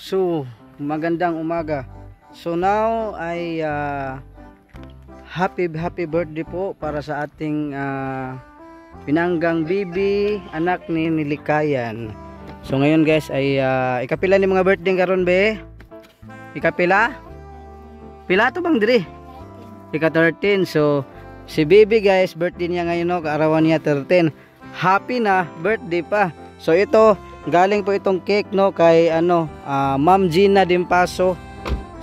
So, magandang umaga. So now ay happy birthday po para sa ating pinanggang bibi, anak ni Nilikayan. So ngayon guys ay ikapila ni mga birthday karon be? Ikapila? Pila to bang diri? Ika 13. So si bibi guys, birthday niya ngayon no, kaarawan niya 13. Happy na birthday pa. So ito galing po itong cake no kay Ma'am Gina Dimpaso.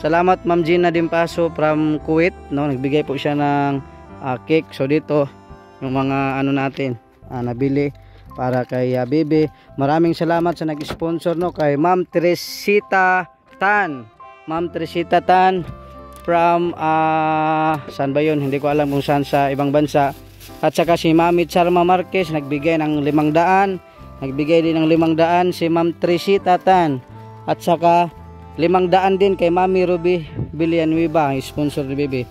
Salamat Ma'am Gina Dimpaso from Kuwait no, nagbigay po siya ng cake. So dito yung mga natin nabili para kay Bibi. Maraming salamat sa nag-sponsor no kay Ma'am Teresita Tan. Ma'am Teresita Tan from saan ba yun? Hindi ko alam kung saan, sa ibang bansa. At saka si Mami Charma Marquez nagbigay ng 500. Nagbigay din ng 500 si Ma'am Teresita Tan. At saka 500 din kay Mami Ruby Villanueva, ang sponsor ni Bibi.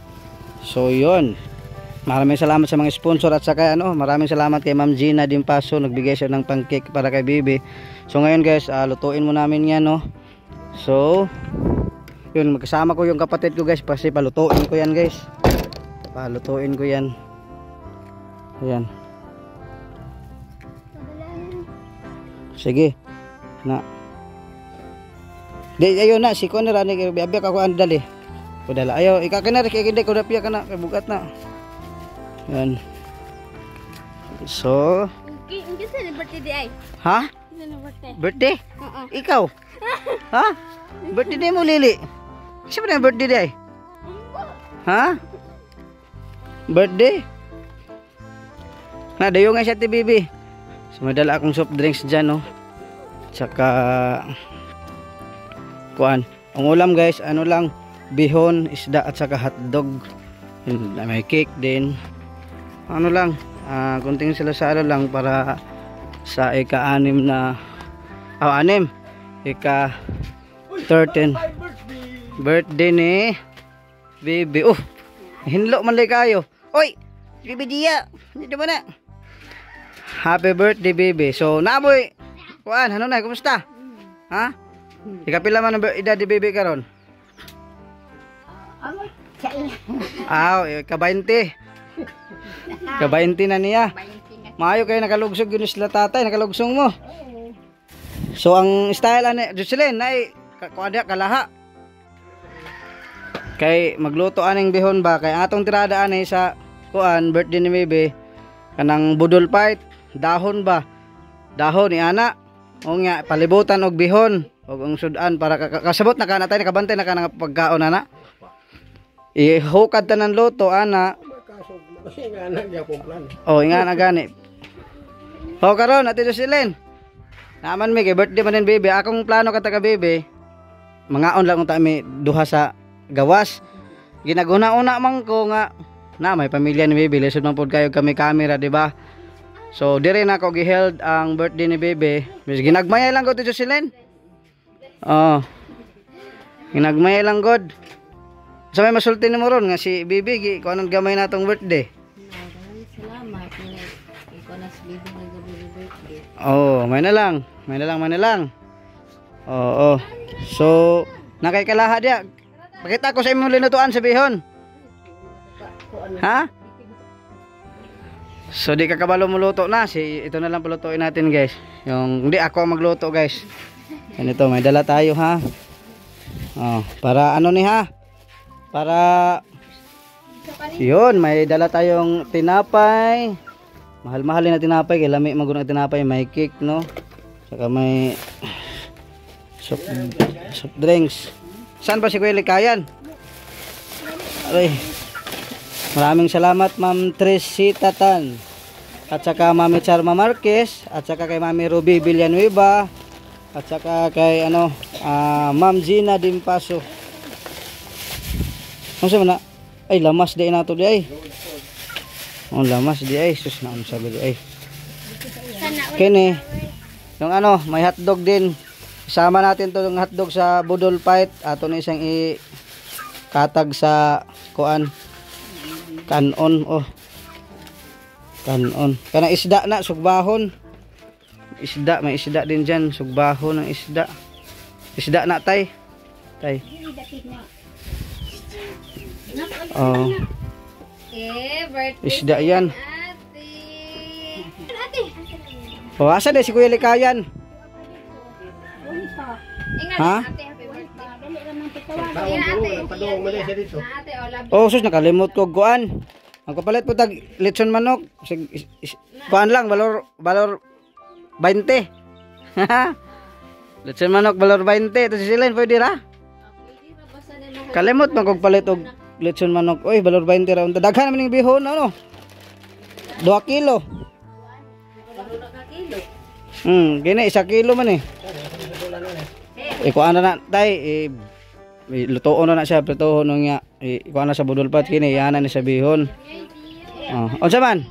So yun, maraming salamat sa mga sponsor. At saka maraming salamat kay Ma'am Gina Dimpaso, nagbigay siya ng pancake para kay Bibi. So ngayon guys, lutuin mo namin yan no. So yun, magkasama ko yung kapatid ko guys, kasi palutuin ko yan guys. Palutuin ko yan. Ayan. Sige na. Di ayo na si Conner ani kay biya ka ko andali. Kudala ayo ikakanari kay hindi ko dapiya kana kay bugat na. Yan. So, Hindi sa birthday di ay. ha? Birthday? Ikaw? Ha? Birthday di mo Lili? Sino na birthday di ay? Ha? Birthday? Na dayo nga siya ti Bibi. So, madala akong soft drinks dyan no. Tsaka kuan. Ang ulam guys, lang, bihon, isda at saka hotdog. May cake din. Kunting salo-salo lang para sa ika-6 na ika-13 birthday ni Bibi. Hinlo man lay kayo. Oy, Bibi Dia. Dito ba na? Happy birthday Bibi. So naboy kuan, kumusta? Ha? Ikapila man ang edad ni Bibi karon? Ka-20. Ka-20 na niya. Maayo kayo nakalugsog yun sila tatay, nakalugsong mo. So ang style ani Jocelyn ay kuadya kalaha. Kay magluto aning bihon ba kay atong tirada ani sa kuan birthday ni Bibi kanang budol fight, dahon ba? Dahon ni ana. O nga palibutan og bihon og ang sudan para kasabot na kana tay nakabantay na kana pagkaon ana. Ihukad tanan luto ana. Ingana gani. Karon Ate Jocelyn. Naman mi kay birthday man Bibi. Akong plano kata ka Bibi. Mangaon lang unta mi duha sa gawas. Ginaguna-una man ko nga na may pamilya ni Bibi. Lisod man pod kayo kami camera, di ba? So dire na ako giheld ang birthday ni Bibi. Mis ginagmaya lang ko Ate Jocelyn. Ginagmaya lang god. Sa may masulti ni mo ron nga si Bibi kuanon gamay natong birthday. Salamat. Ikaw na si Bibi birthday. May na lang. So nakay kalaha dia. Pakita ko sa imong linutuan sa bihon. Ha? So di ka kabalo mo luto na, ito na lang pulutuin natin guys. Yung hindi ako magluto guys. Ganito may dala tayo ha. Para para yun, may dala tayong tinapay. Mahal-mahal na tinapay, kay lami maguna tinapay, may cake no. Saka may soft drinks. Saan ba si Kuya Likayan? Aray. Maraming salamat Ma'am Teresita Tan. At saka Mami Charma Marquez, at saka kay Mami Ruby Villanueva, at saka kay Ma'am Gina Dimpaso. Ano na? Ay lamas di nato di ay. Lamas di ay, sus na sabi di ay. Kini yung may hotdog din. Isama natin to yung hotdog sa budol fight. Ato na isang katag sa kuan kanon kanon kana isda na sugbahon. Isda, may isda din dyan, sugbahon ng isda. Isda na tay. Tay. Oh, Birthday. isda yan. Ate. Ate. Oh, asa na si Kuya Likayan? Ingat, Ha? ate, happy birthday. Tawag ko, padung mo siya dito. Ate, o love. Oh, sus nakalimot ko kuan. Ang kapalit po tag lechon manok. Kuan lang balor 20. Lechon manok balor 20. To si Silen pwede ra? Kalimot man kog palit og lechon manok. Oy, balor 20 ra unta. Daghan man ning bihon ano. 2 kilo. Gini 1 kilo man eh. Kuan na tay lutoon na siya pretohon nga. Kuan na sa budulpat kini yana ni sa bihon. Oh, unsa man?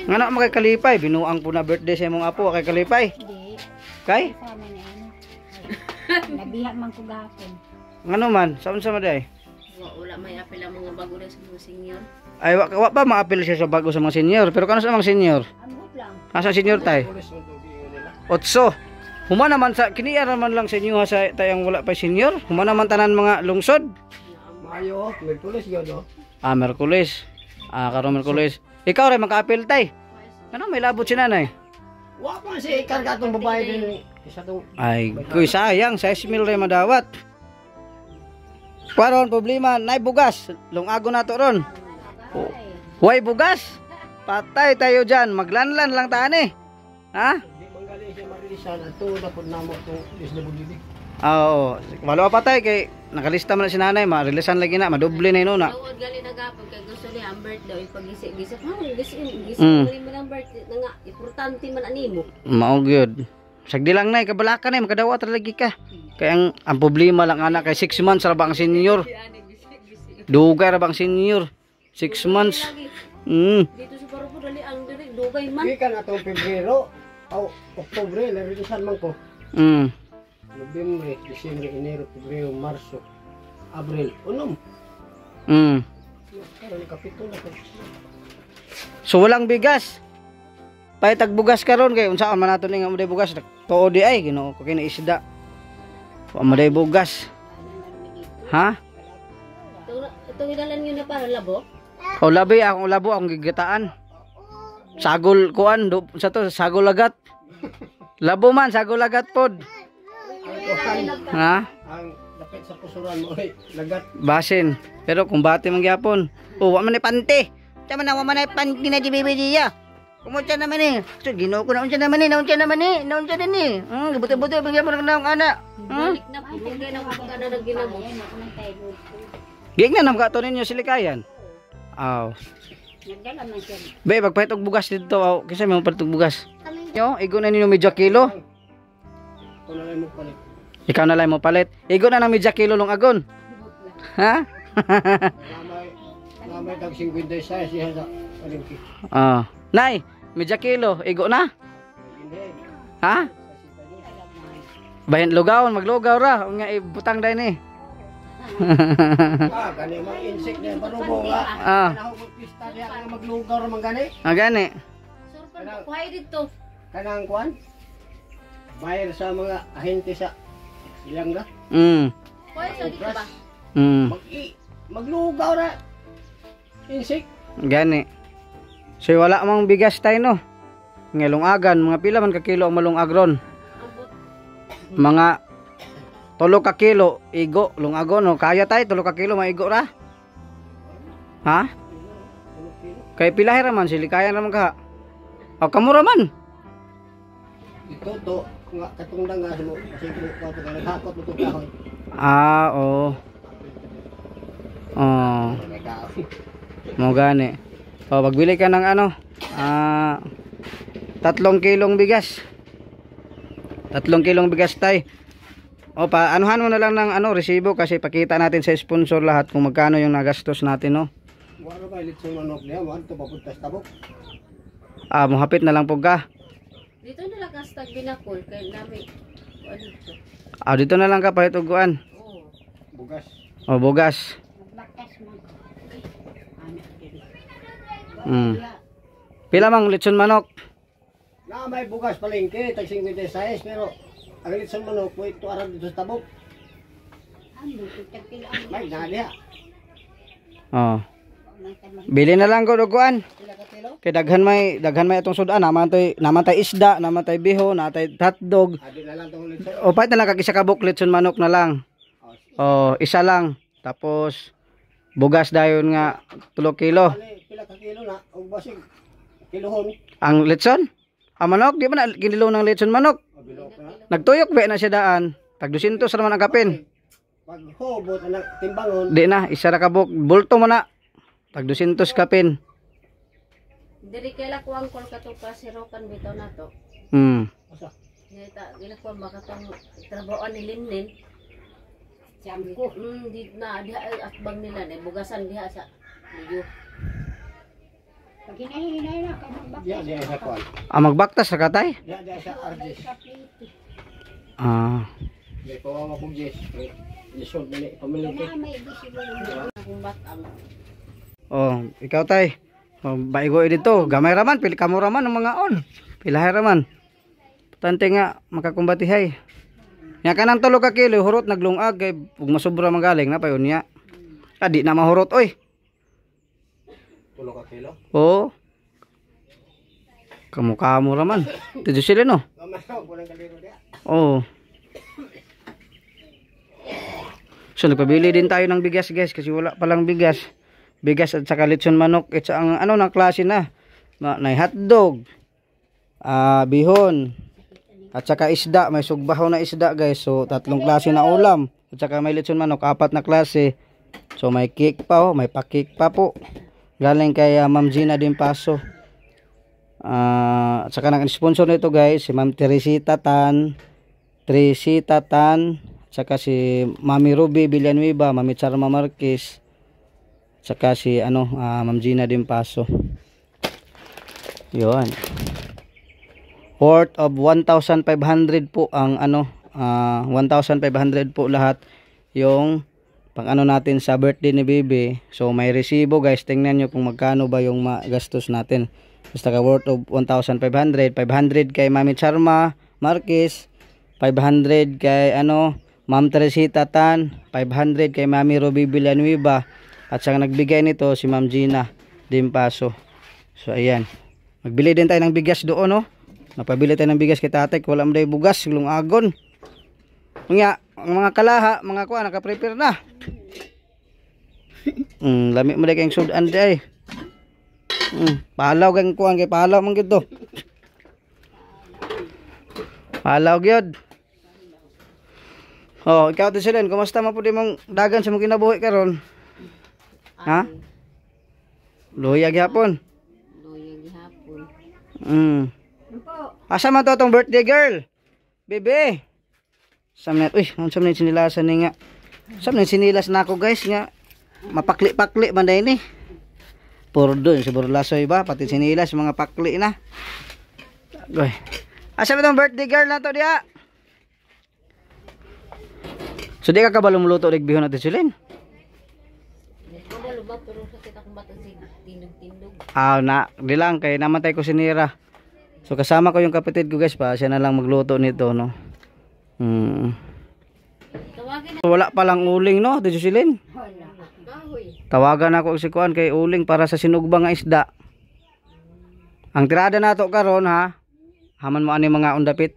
Ngano makay kalipay binuang po na birthday sa imong apo kay kalipay. Kay? Nabihan man ko gahapon. Ngano man? Sa unsa man day? Wala may apel ang mga bago na sa mga senior. Ay wa pa maapil siya sa bago sa mga senior, pero kano sa mga senior? Ambot lang. Asa senior tay? 8. Huma naman sa kiniya naman lang sa inyo sa tayang wala pa senior. Huma naman tanan mga lungsod. Mayo, may pulis yun, no? Merkulis. Karon Merkulis. Ikaw rin makaapil tay. Ano may labot si nanay? Wa pa si karga tong babae din. Isa tong Ay, kuy sayang 6 mil rin madawat. Karon problema, nay bugas. Lungago na to ron. Huway bugas. Patay tayo dyan. Maglanlan lang tani. Ha? di manggali siya marilisan at to na pud namo tong DSWD. Oo. Walo pa tay kay nakalista man na si nanay. Marilisan lagi na. Madoble na yun na. Tawad gali na gapon kay gusto niya ang birthday ipagisi-gisi. Gisi Mm. mo man ang birthday nga importante man animo. Mao gyud. Sagdi lang nay kabalakan nay makadawat ra lagi ka. Kay ang problema lang anak kay 6 months ra ba ang senior. Dugay ra ba ang senior? 6 months. Dito sa Barupo dali ang diri dugay man. Di ka na tong Pebrero o Oktubre narilisan man ko. Nobyembre, Disyembre, Enero, Pebrero, Marso, Abril, unom. Karon kapito na ko. So walang bigas. Pahitag bugas karon kay unsaon man nato ning amuday bugas tuo di ay Ginoo ko kini isda. Wa amuday bugas. Ha? Ito hidalan niyo na para labo. O labi akong labo akong gigitaan. Sagol kuan do sa to sagol lagat. Labo man sagol lagat pod. Ha? Ang dapit sa pusuran mo ay lagat. Basin. Pero kung bati man gyapon. O wa man ay pante. Tama na wa man ay pante na di bibidiya. Kumunta naman eh. So, Ginoo ko na unsa naman eh. Naunsa naman eh. Naunsa din eh. Buti-buti bigyan mo ng anak. Balik na po kay na ko kada na ginamo. Gignan nam ka to ninyo silikayan. Aw. Nagdala man siya. Be, pagpahit og bugas dito, aw. Kinsa may palit og bugas? Yo, igo na ninyo medyo kilo. Ito na lang mo palit. Ikaw na lang mo palit. Igo na ng medyo kilo long agon. Ha? Namay tag 56 siya sa palengke. Nay, medyo kilo, igo na. Ha? Bayan lugawon, maglugaw ra. Nga ibutang dai ni. Gani mga insect na panubo nga. Nahugot pista niya nga maglugaw ra man gani. Gani. Surpan ko hay dito. Kanang kuan. Bayar sa mga ahente sa ilang na. Hoy sa dito ba? Maglugaw ra. Insect. Gani. So wala mang bigas tayo no. Ngelungagan, mga pila man ka kilo ang malungag ron. Mga 3 ka kilo igo lungagon no. Kaya tayo 3 ka kilo maigo ra. Ha? Kay pila ra man sili kaya ra man ka. O kamura man. Ito to nga katungdang nga mo kasi ko to naghakot mo to kahoy. Oo. Oh. Mo gani. O pagbili ka ng ano? 3 kilong bigas. 3 kilong bigas tay. O pa anuhan mo na lang ng ano resibo kasi pakita natin sa sponsor lahat kung magkano yung nagastos natin no. Wala ba ilit sa manok niya, wan to papunta sa tabok. Mohapit na lang po ka. Dito na lang kastag binakol kay nami. Dito. Dito na lang ka palit og kuan. Oo. Bugas. O bugas. Pila mang lechon manok? Na may bugas palengke tag 56 pero ang litson manok, wait to aram dito sa tabok. Ando, tagkilo ang May naliha. Oh. Bili na lang ko duguan. Pila ka kilo? Kay daghan may atong sudan, naman tay isda, naman tay bihon, natay hotdog. Adi na lang tong litson. O pait na lang kag isa ka buklit sun manok na lang. O isa lang. Tapos bugas dayon nga 3 kilo. Ani, pila ka kilo na, og basig. Kilohon. Ang litson? Ang manok, di ba na kinilo ng litson manok? Bilog na. Nagtuyok ba na siya daan? Tag 200 naman ang kapin. Pag hubot na timbangon, Di na, isa ra ka bulto mo na. Tag 200 kapin. Diri kay lakuang kol katupa si Rokan bitaw na to. asa? Nita ginakuan baka tong trabahoan ni Linlin. Siyamko. Di na diha atbang nila na bugasan diha sa liyo. Pag hinahinay na, kaya Diya, diya sa kwan. Magbaktas ra katay? Diya, diya sa Ardis. Ah. May kawawa kong Jess. Lisod na ni, pamilya ko. may bisigo. Akong batang. Oh, ikaw tay. Baigo dito, gamay raman, pili kamo raman ang mga on. Pilahay raman. Tante nga makakumbatihay. Nya kanang 3 ka kilo hurot naglungag kay ug masobra man galing na payon niya. Adi na mahurot oy. 3 ka kilo? Oo. Kamo raman. Tidyo sila no. Gamay ko, kulang kaliro diya. Oo. So nagpabili din tayo ng bigas guys kasi wala palang bigas. Bigas at saka litson manok. It's ang ano ng klase na. May hotdog. Bihon. At saka isda. May sugbahaw na isda guys. So 3 klase na ulam. At saka may litson manok. 4 na klase. So may cake pa oh. May pa-cake pa po. Galing kay Ma'am Gina din paso. At saka nag-sponsor nito guys. Si Ma'am Teresita Tan. Saka si Mami Ruby Villanueva, Mami Charma Marquez, saka si Ma'am Gina din paso. Yun. Worth of 1,500 po ang 1,500 po lahat yung pang natin sa birthday ni Baby. So may resibo guys, tingnan nyo kung magkano ba yung magastos natin. Basta ka worth of 1,500, 500 kay Mami Charma Marquez, 500 kay Ma'am Teresita Tan, 500 kay Mami Ruby Villanueva, at saka nagbigay nito si Ma'am Gina Dimpaso. So ayan, magbili din tayo ng bigas doon no. Napabili tayo ng bigas kay tatay, wala mo day bugas, lungagon. Nga, ang mga kalaha, mga kuha naka-prepare na. Lami mo day kayong sudan day. Palaw kang kuha kay palaw man gid to. Palaw gyud. Oh, ikaw din sila, kumusta mo po di mong dagan sa mong kinabuhi karon? Ha? Luyag hapon. Luyag hapon. Asa man to tong birthday girl? Bebe. Samnet, samnet sinilasan ni nga. Samnet sinilas na ako guys nga. Mapakli-pakli man day ni. Puro doon, siguro lasoy ba? Pati sinilas, mga pakli na. Goy. Asa man tong birthday girl na to diya? So di ka kabalong luto og bihon natin silin? Kabalo ba pero sakit akong bata si tindog-tindog. Di lang kay namatay ko sinira. So kasama ko yung kapatid ko guys pa, siya na lang magluto nito no. Tawagin na. Wala pa lang uling no, Tito Silin. Kahoy. Tawagan ako si Kuan kay uling para sa sinugbang nga isda. Ang tirada nato karon ha. Haman mo ani mga undapit.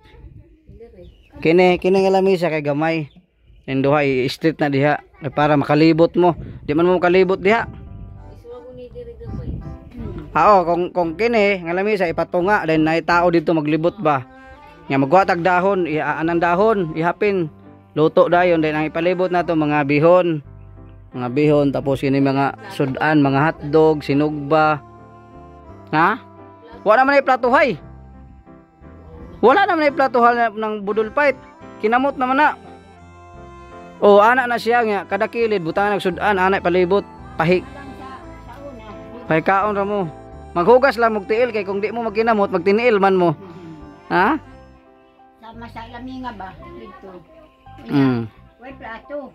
Kini nga lamisa kay gamay. Induha i-street na diha para makalibot mo. Di man mo makalibot diha. Isuwa ko ni diri gamay. Kung kini nga lamisa ipatunga then nay tao dito maglibot ba. Nga magwatag dahon, iaanan dahon, ihapin. Luto dayon then ang ipalibot nato mga bihon. Mga bihon tapos kini mga sudan, mga hotdog, sinugba. Ha? Wala man ay platuhay. Wala naman ay platuhan ng budol fight. Kinamot naman na. O anak na siya nga kada kilid butang nagsudan anak palibot pahi. Pahikaon ra mo. Maghugas lang mugtiil kay kung di mo magkinamot magtiniil man mo. Ha? Sama sa laminga ba dito. Way plato.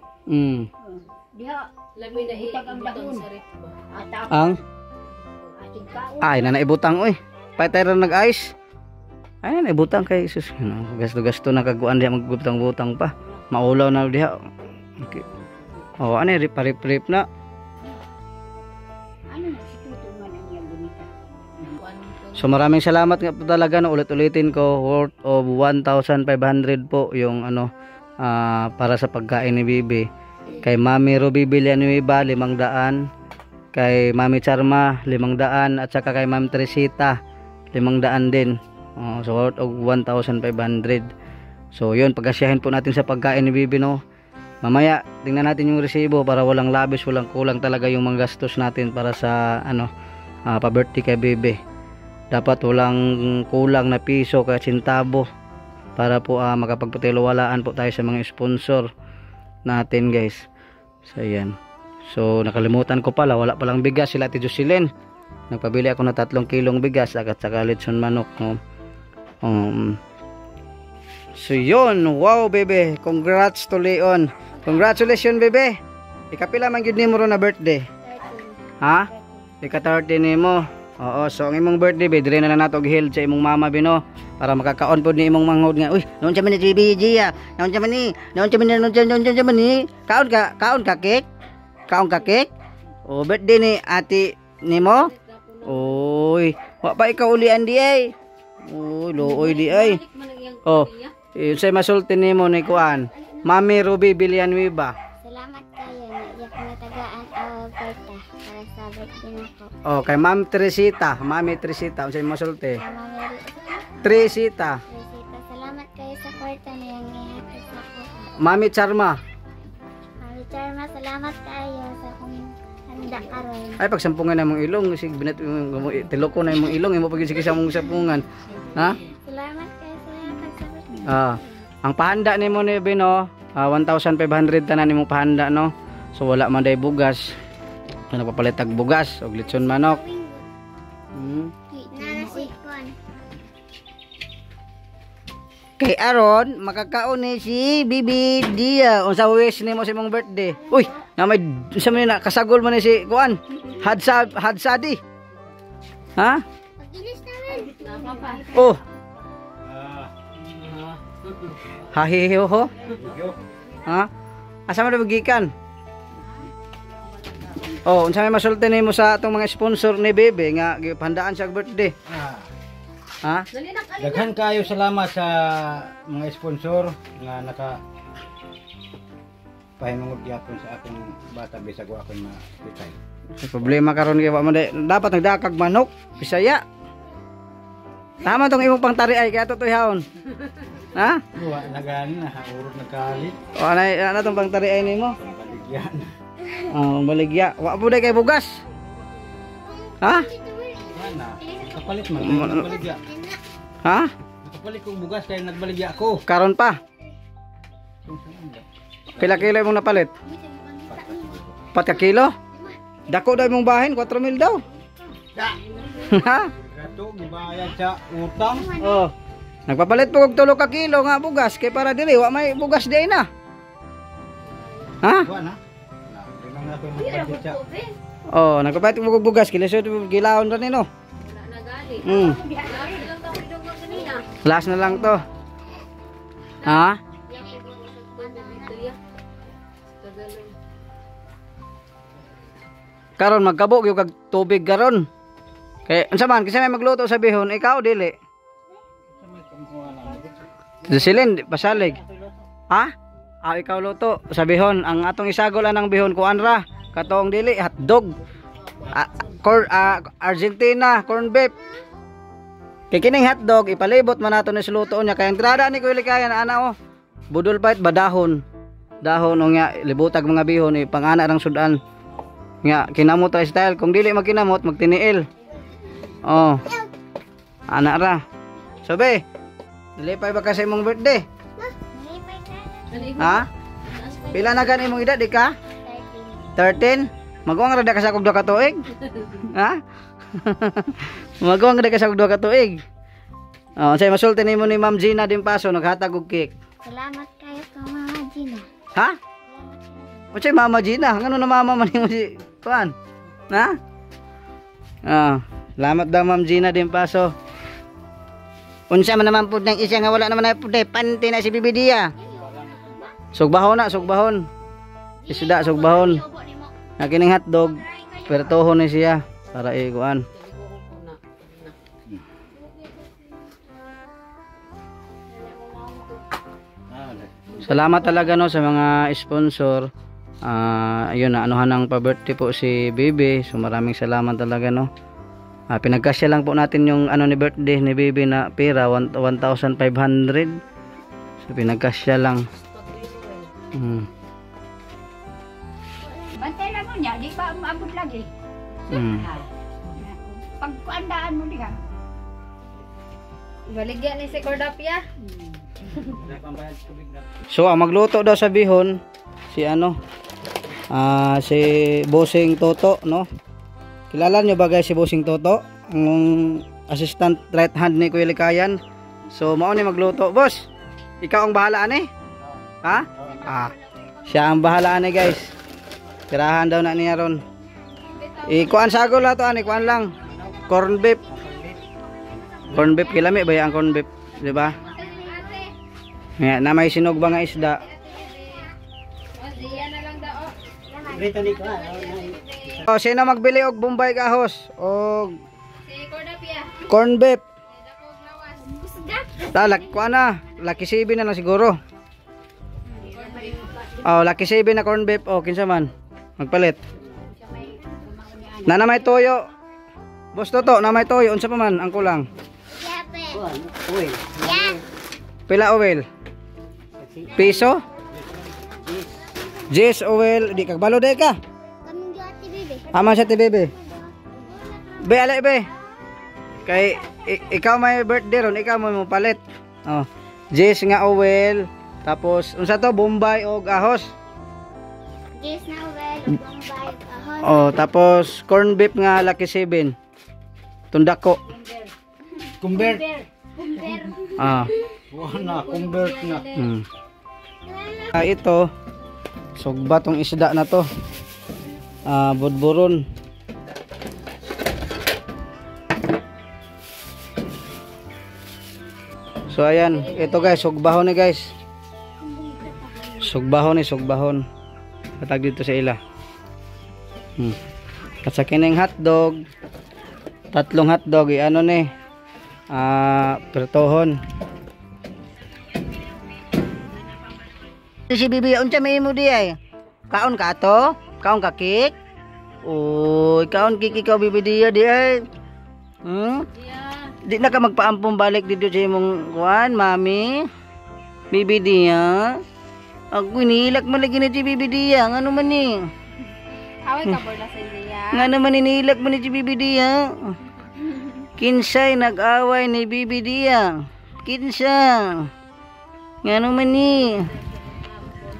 Diha Lami na Butang ang ibutang dahon. sa rep ba. atap Ang ating kaon. ay na naibutang oy. Patay ra nag-ice. Ay na butang kay sus. Gasto-gasto na kaguan diha magbutang-butang pa. Maulaw na diha. Okay. Oh, ano rip na. Ano na si Tuto man ang iyang bonita. So maraming salamat nga po talaga no, ulit-ulitin ko, worth of 1,500 po yung ano para sa pagkain ni Bibi. Kay Mami Ruby Villanueva 500, kay Mami Charma 500 at saka kay Ma'am Teresita 500 din. So worth of 1,500. So yun, pagkasyahin po natin sa pagkain ni Bibi no. Mamaya tingnan natin yung resibo para walang labis, walang kulang talaga yung mga gastos natin para sa ano pa-birthday kay Bibi. Dapat walang kulang na piso kaya sintabo para po makapagpatiwalaan po tayo sa mga sponsor natin guys. So ayan. So nakalimutan ko pala, wala palang bigas sila Ate Jocelyn. Nagpabili ako ng 3 kilong bigas at saka lechon manok no. So yun, wow bebe, congrats to Leon. Congratulations bebe. Ikapila man gyud nimo ro na birthday? 13. Ha? Ika-30 nimo. Oo, so ang imong birthday be dire na nato og-held sa imong mama bino para makakaon pod ni imong manghod nga. Uy, noon sa man ni BG ah. Noon sa man ni. Kaon ka cake? Kaon ka cake? Oh, birthday ni ate nimo? Oy, wa pa ikaw ulian di ay. Oy, looy di ay. Oh, say masulti nimo ni kuan. Mami Ruby Villanueva. Salamat kayo na iyak na tagaan Alberta para sa birthday nako. Oh, kay Ma'am Teresita, Mami Teresita, unsay masulti? Mama Teresita. Rosita, salamat kayo sa kwarta na yung ihatid sa ko. Mami Charma. Mami Charma, salamat kayo sa kung handa karon. Ay pagsampungan na mong ilong, sig binat tiloko na imong ilong, imo pag sige sa mong sampungan. Ha? Salamat kayo sa ihatid sa birthday. Ang pahanda nimo ni Bino, 1,500 tanan nimo pahanda no. So wala man day bugas. Nagpapalit tag bugas og lechon manok. Nanasikon. Kay Aron, makakaon ni si Bibi Dia. Unsa wish nimo sa imong birthday? Uy, na may sa man na kasagol man ni si kuan. Hadsadi. Ha? Pagilis namin. Oh. Hahihiho ho? Ha? Asa man magikan? Oh, unsa may masulti nimo sa atong mga sponsor ni Bebe nga gihandaan sa birthday? Ha? Daghan kayo salamat sa mga sponsor nga naka pahimungod gyapon sa akong bata bisag wa akong ma-retay. Sa problema karon kay wa man dapat nagdakag manok, Bisaya. Tama tong imong pangtari ay kaya tutoyhaon. Ha? Wa nagani na urot nagkalit. O ana tong pangtari ay nimo? Baligyan. Baligya. Wa po kay bugas. Ha? Ana, kapalit man nagbaligya. Ha? Nakapalit kong bugas kay nagbaligya ako. Karon pa. Pila kilo imong napalit? 4 kilo? Dako daw imong bahin, 4,000 daw. Ha? Gato gibayad sa utang. Oh. Nagpapalit po og 3 ka kilo nga bugas kay para dili wa may bugas di na. Ha? Wa na. Limang na ako nagbaligya siya. Oh, nagpapalit po og bugas kilo so gilawon ra nino. Last na lang to. Ha? Karon magkabog yung kag tubig karon. Kay unsa man kasi may magluto sa bihon, ikaw dili. Jocelyn, pasalig. Ha? Ikaw luto sa bihon. Ang atong isagol anang bihon kuan ra. Katong dili hotdog. Argentina corn beef. Kay kining hotdog ipalibot man nato ni luto niya kay ang entrada ni Kuya Likayan ana budol pait badahon. Dahon nga libutag mga bihon pangana rang sudan. Nga kinamot ra style kung dili magkinamot magtiniil. Oh. Ana ra. Sobe. Dili pa ba kasi imong birthday? Ha? Pila na gani imong edad di ka? 13. Magwang ra da ka sa kog 2 ka tuig? Ha? Magwang ra ka sa kog 2 ka tuig? Oh, say masulti nimo ni Ma'am Gina Dimpaso naghatag og cake. Salamat kayo kay Mama Gina. Ha? Unsay Mama Gina? Ngano na mama man nimo si kuan? Ha? Salamat daw Ma'am Gina Dimpaso. Unsa man naman pud nang isa nga wala naman na pud panty na si Bibi Dia. Sugbahon na, sugbahon. Isda sugbahon. Na kining hotdog, pertohon ni siya para ikuan. Salamat talaga no sa mga sponsor. Ayun na anuhan ng pa-birthday po si Bibi. So maraming salamat talaga no. Pinagkasya lang po natin yung ano ni birthday ni Bibi na pera 1,500. So pinagkasya lang. Bantay lang mo niya, di ba maabot lagi? Pagkuandaan mo diha. Baligyan ni si Cordapia. So ang magluto daw sa bihon si ano si Bossing Toto no. Kilala nyo ba guys si Bossing Toto? Ang assistant right hand ni Kuya Likayan. So mao ni magluto. Boss, ikaw ang bahala ani? Ha? Siya ang bahala ani guys. Tirahan daw na niya ron. Kuan sagol na to ani, kuan lang. Corn beef. Corn beef kilami ba ang corn beef, di ba? Na may sinog ba nga isda. Rito ni ko. Sino magbili og Bombay kahos og Si Cordapia. corn beef? Dakog lawas. Talak ko na, Lucky 7 na lang siguro. Lucky 7 na corn beef. Kinsa man magpalit. Na may toyo. Boss Toto, na may toyo unsa pa man ang kulang? Yape. Uy. Yeah. Pila oil? Piso? Jess oil, di kagbalo day ka. Kaming giati Bibi. Ama sa ti bebe. Be alay be. Kay ikaw may birthday ron, ikaw mo palit. Jess nga oil, tapos unsa to Bombay og ahos. Yes na well, Bombay ahon. Tapos corn beef nga Lucky 7. Tundako. Convert. Wala, convert na. Ito sugba tong isda na to. Budburon. So ayan, ito guys, sugbahon ni guys. Sugbahon. Patag dito sa ila. At sa kining hotdog, 3 hotdog, ano ni? Pertohon. Si Bibi, unsa may mo di ay? Kaon ka to? Kaon ka kik? Uy, kaon kik ikaw Bibi di ay. Di na ka magpaampong balik dito sa imong kuan, mami. Bibi diya. Ako nilak man lagi na si Bibi diya. Ngano man ni? Away ka borda sa iya. Ngano man nilak man ni si Bibi diya. Kinsay nag-away ni Bibi diya. Kinsa. Ngano man ni?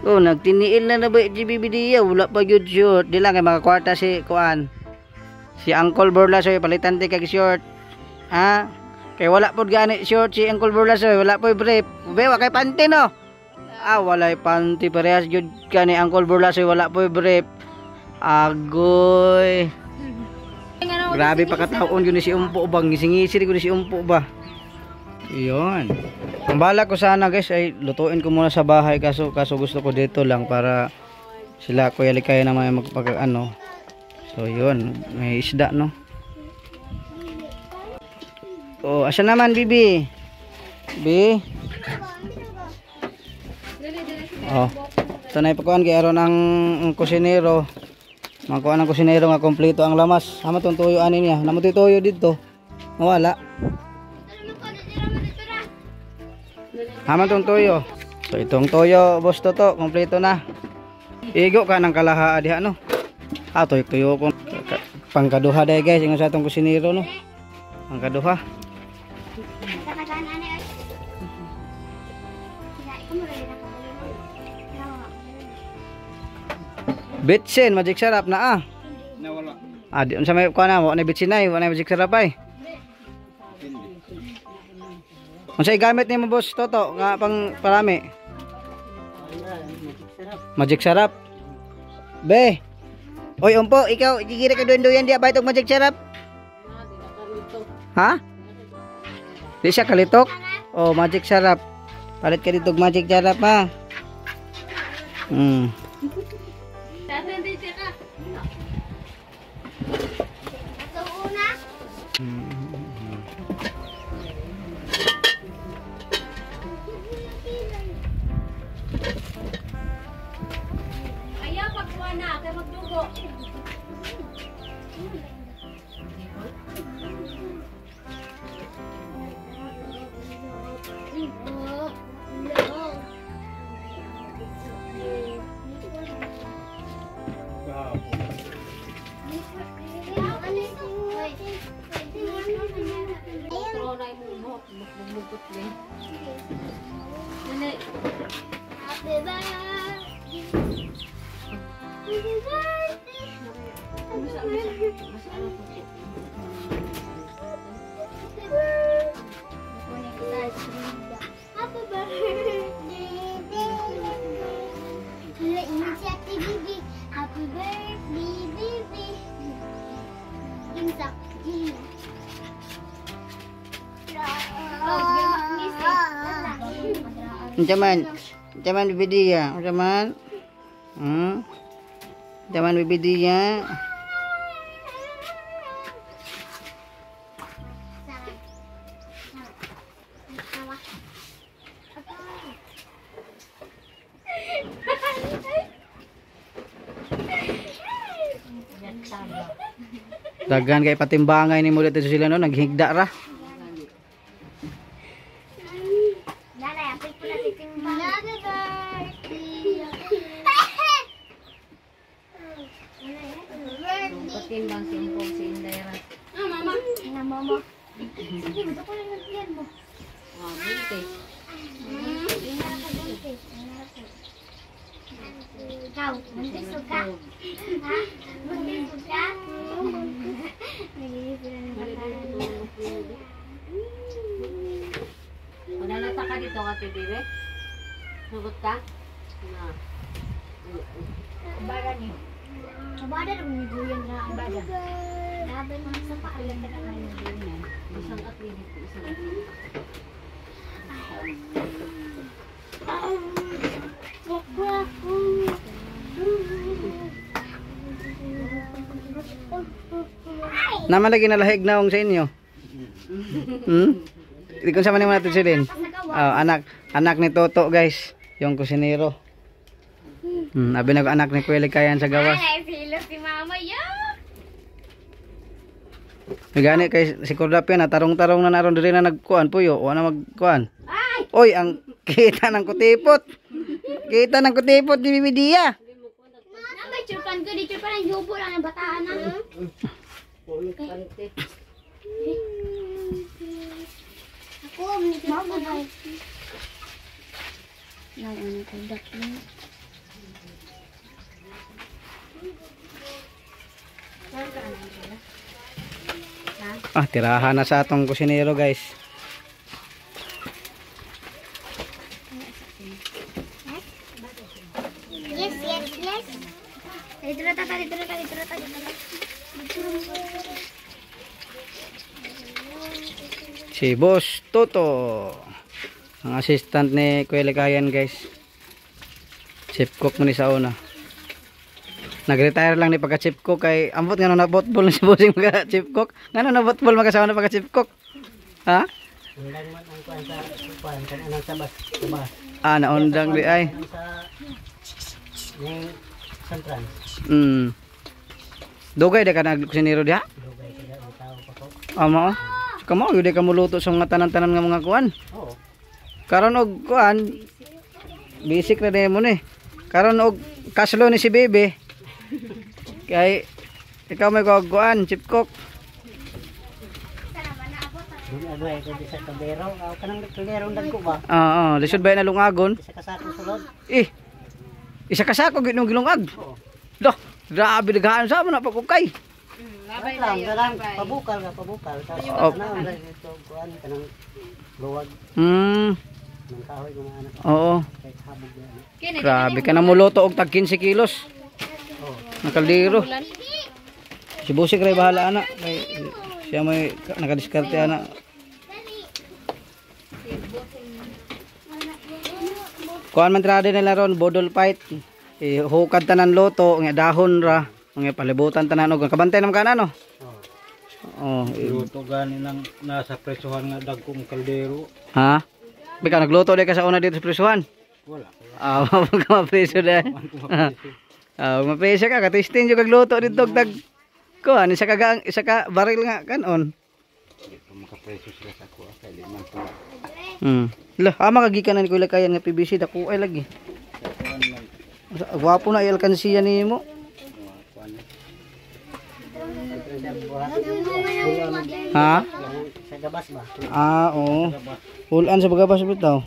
Nagtiniil na ba si Bibi diya. Wala pa yun short. Di lang kay makakwarta si kuan. Si Uncle Borlasoy palitan ti kag short. Kay wala pod gani short si Uncle Borlasoy, wala po brief. Bewa kay panty no. Walay panty parehas jud kani Uncle Borlasoy, wala po brief. Agoy. Grabe pa kataon yun si Umpo bang gising-isir ko si Umpo ba. Iyon. Ang bala ko sana guys ay lutuin ko muna sa bahay kaso gusto ko dito lang para sila Kuya Likaya na may magpag ano. So yun, may isda no. Asa naman Bibi? Bi? Ito na ipakuan kay aron ang kusinero. Magkuan ang kusinero nga kompleto ang lamas. Hama tong tuyo ani niya. Namo tuyo dito. Nawala. Hama tong tuyo. So itong tuyo, boss Toto, kompleto na. Igo ka ng kalaha diha no. Tuyo ko pangkaduha day guys, ingon sa atong kusinero no. Pangkaduha. Bitsin, magic sarap na Nawala. Di unsa may kuan na, wala na bitsin ay, wala na magic sarap ay. Unsay gamit nimo boss Toto nga pang parami? Magic sarap. Be. Oy umpo, ikaw gigira ka duyan diya baytog magic sarap. Ha? Di siya kalitok? Oh, magic sarap. Palit ka dito magic sarap ha. Ayaw, pagkuha na. Kaya magdugo. Pero na yung buhok. Bumugot din. Nene. Happy birthday. Happy birthday. Happy birthday, baby. Happy birthday, baby. Imsak. Jaman bibidiya. Jaman. Jaman bibidiya. Dagan kay patimbangay ni mo dito sila no, naghigda ra. Nanay, apit ko na titimbang. Happy birthday. Patimbang si Impong si Indayra. Mama. Ina, mama. Sige, gusto ko lang nagpian mo. Buntis. Inara ka buntis. Inara ka. Ikaw, buntis ka? Ha? Buntis ka? Nag-iisip na ng Manalata ka dito ka, Bibi? Sugot ka? Na. Bada ni. Kabada na mga duyan na ang bada. Laban mo sa paalam na kayo. Isang atli dito, isang atli. Naman lagi nalahig naong sa inyo. Hindi kung sama naman natin silin. Anak ni Toto guys. Yung kusinero. Abi na anak ni Kuya Likayan sa gawas. Ay, filo si mama yan. Gani kay si Cordapia na tarong-tarong na naron diri na nagkuan puyo. Wala magkuan. Oy, ang kita ng kutipot. Kita ng kutipot ni Bibidia. May churpan ko, di churpan ang yubo lang ng bataan na. Pante. Ako, may churpan na. Nang kondak mo. Tirahan na sa atong kusinero guys. Yes. Dito na tata. Si Boss Toto. Ang assistant ni Kuya Likayan guys. Chef cook mo ni sa una. Nag-retire lang ni pagka chef cook kay ambot nga na botball ni si Bossing mga chef cook. Ngano na botball magasawa na pagka chef cook. Ha? Undang man ang kuan sa kuan kan anang sabas. Naundang di ay. Sa ning santran. Dugay de ka nagkusinero diha? Dugay kada ang tao pa ko. Amo. Kamo gyud ka muluto sa mga tanan-tanan nga mga kuan. Oo. Karon og kuan basic na demo ni. Karon og kaslo ni si Bebe. Kay ikaw may kuan chip cook. Dun agay ko di sa kabero. Kanang kabero dagko ba? Oo, lisod ba na lungagon? Sa kasakong sulod. Isa ka sako gid nung gilungag. Oo. Doh, grabe daghan sa mo na pagkukay. Labay Lang, tayo, dalang labay. pabukal. Tapos Op. kanang ito kuan kanang luwag ng kahoy ng mga anak. Oo. Kay habog na. Kini, Grabe ka na muluto og tag 15 kilos. Oo. Ng kaldero. Si Busik ray bahala ana. Kay siya may nakadiskarte ana. Kuan man trade nila ron bodol fight. Hukad tanan loto nga dahon ra, nga palibutan tanan og kabantay nam kana no. Oh, Luto gani nang nasa presuhan nga dagkong kaldero. ha? Bika nagluto di ka sa una dito sa prisuhan. Wala. Ah, wag ka mapreso dai. Ah, mapreso ka katistin jud kag luto dito dag kuan isa ka baril nga kanon. Di pa makapreso sila sa kuha kay di man kuha. Lah, ama kagikan ni Kuya Kayan nga PBC dako ay lagi. Gwapo na alkansiya nimo. Ha? Sa gabas ba? Ah, oo. Ulan sa bagabas bitaw.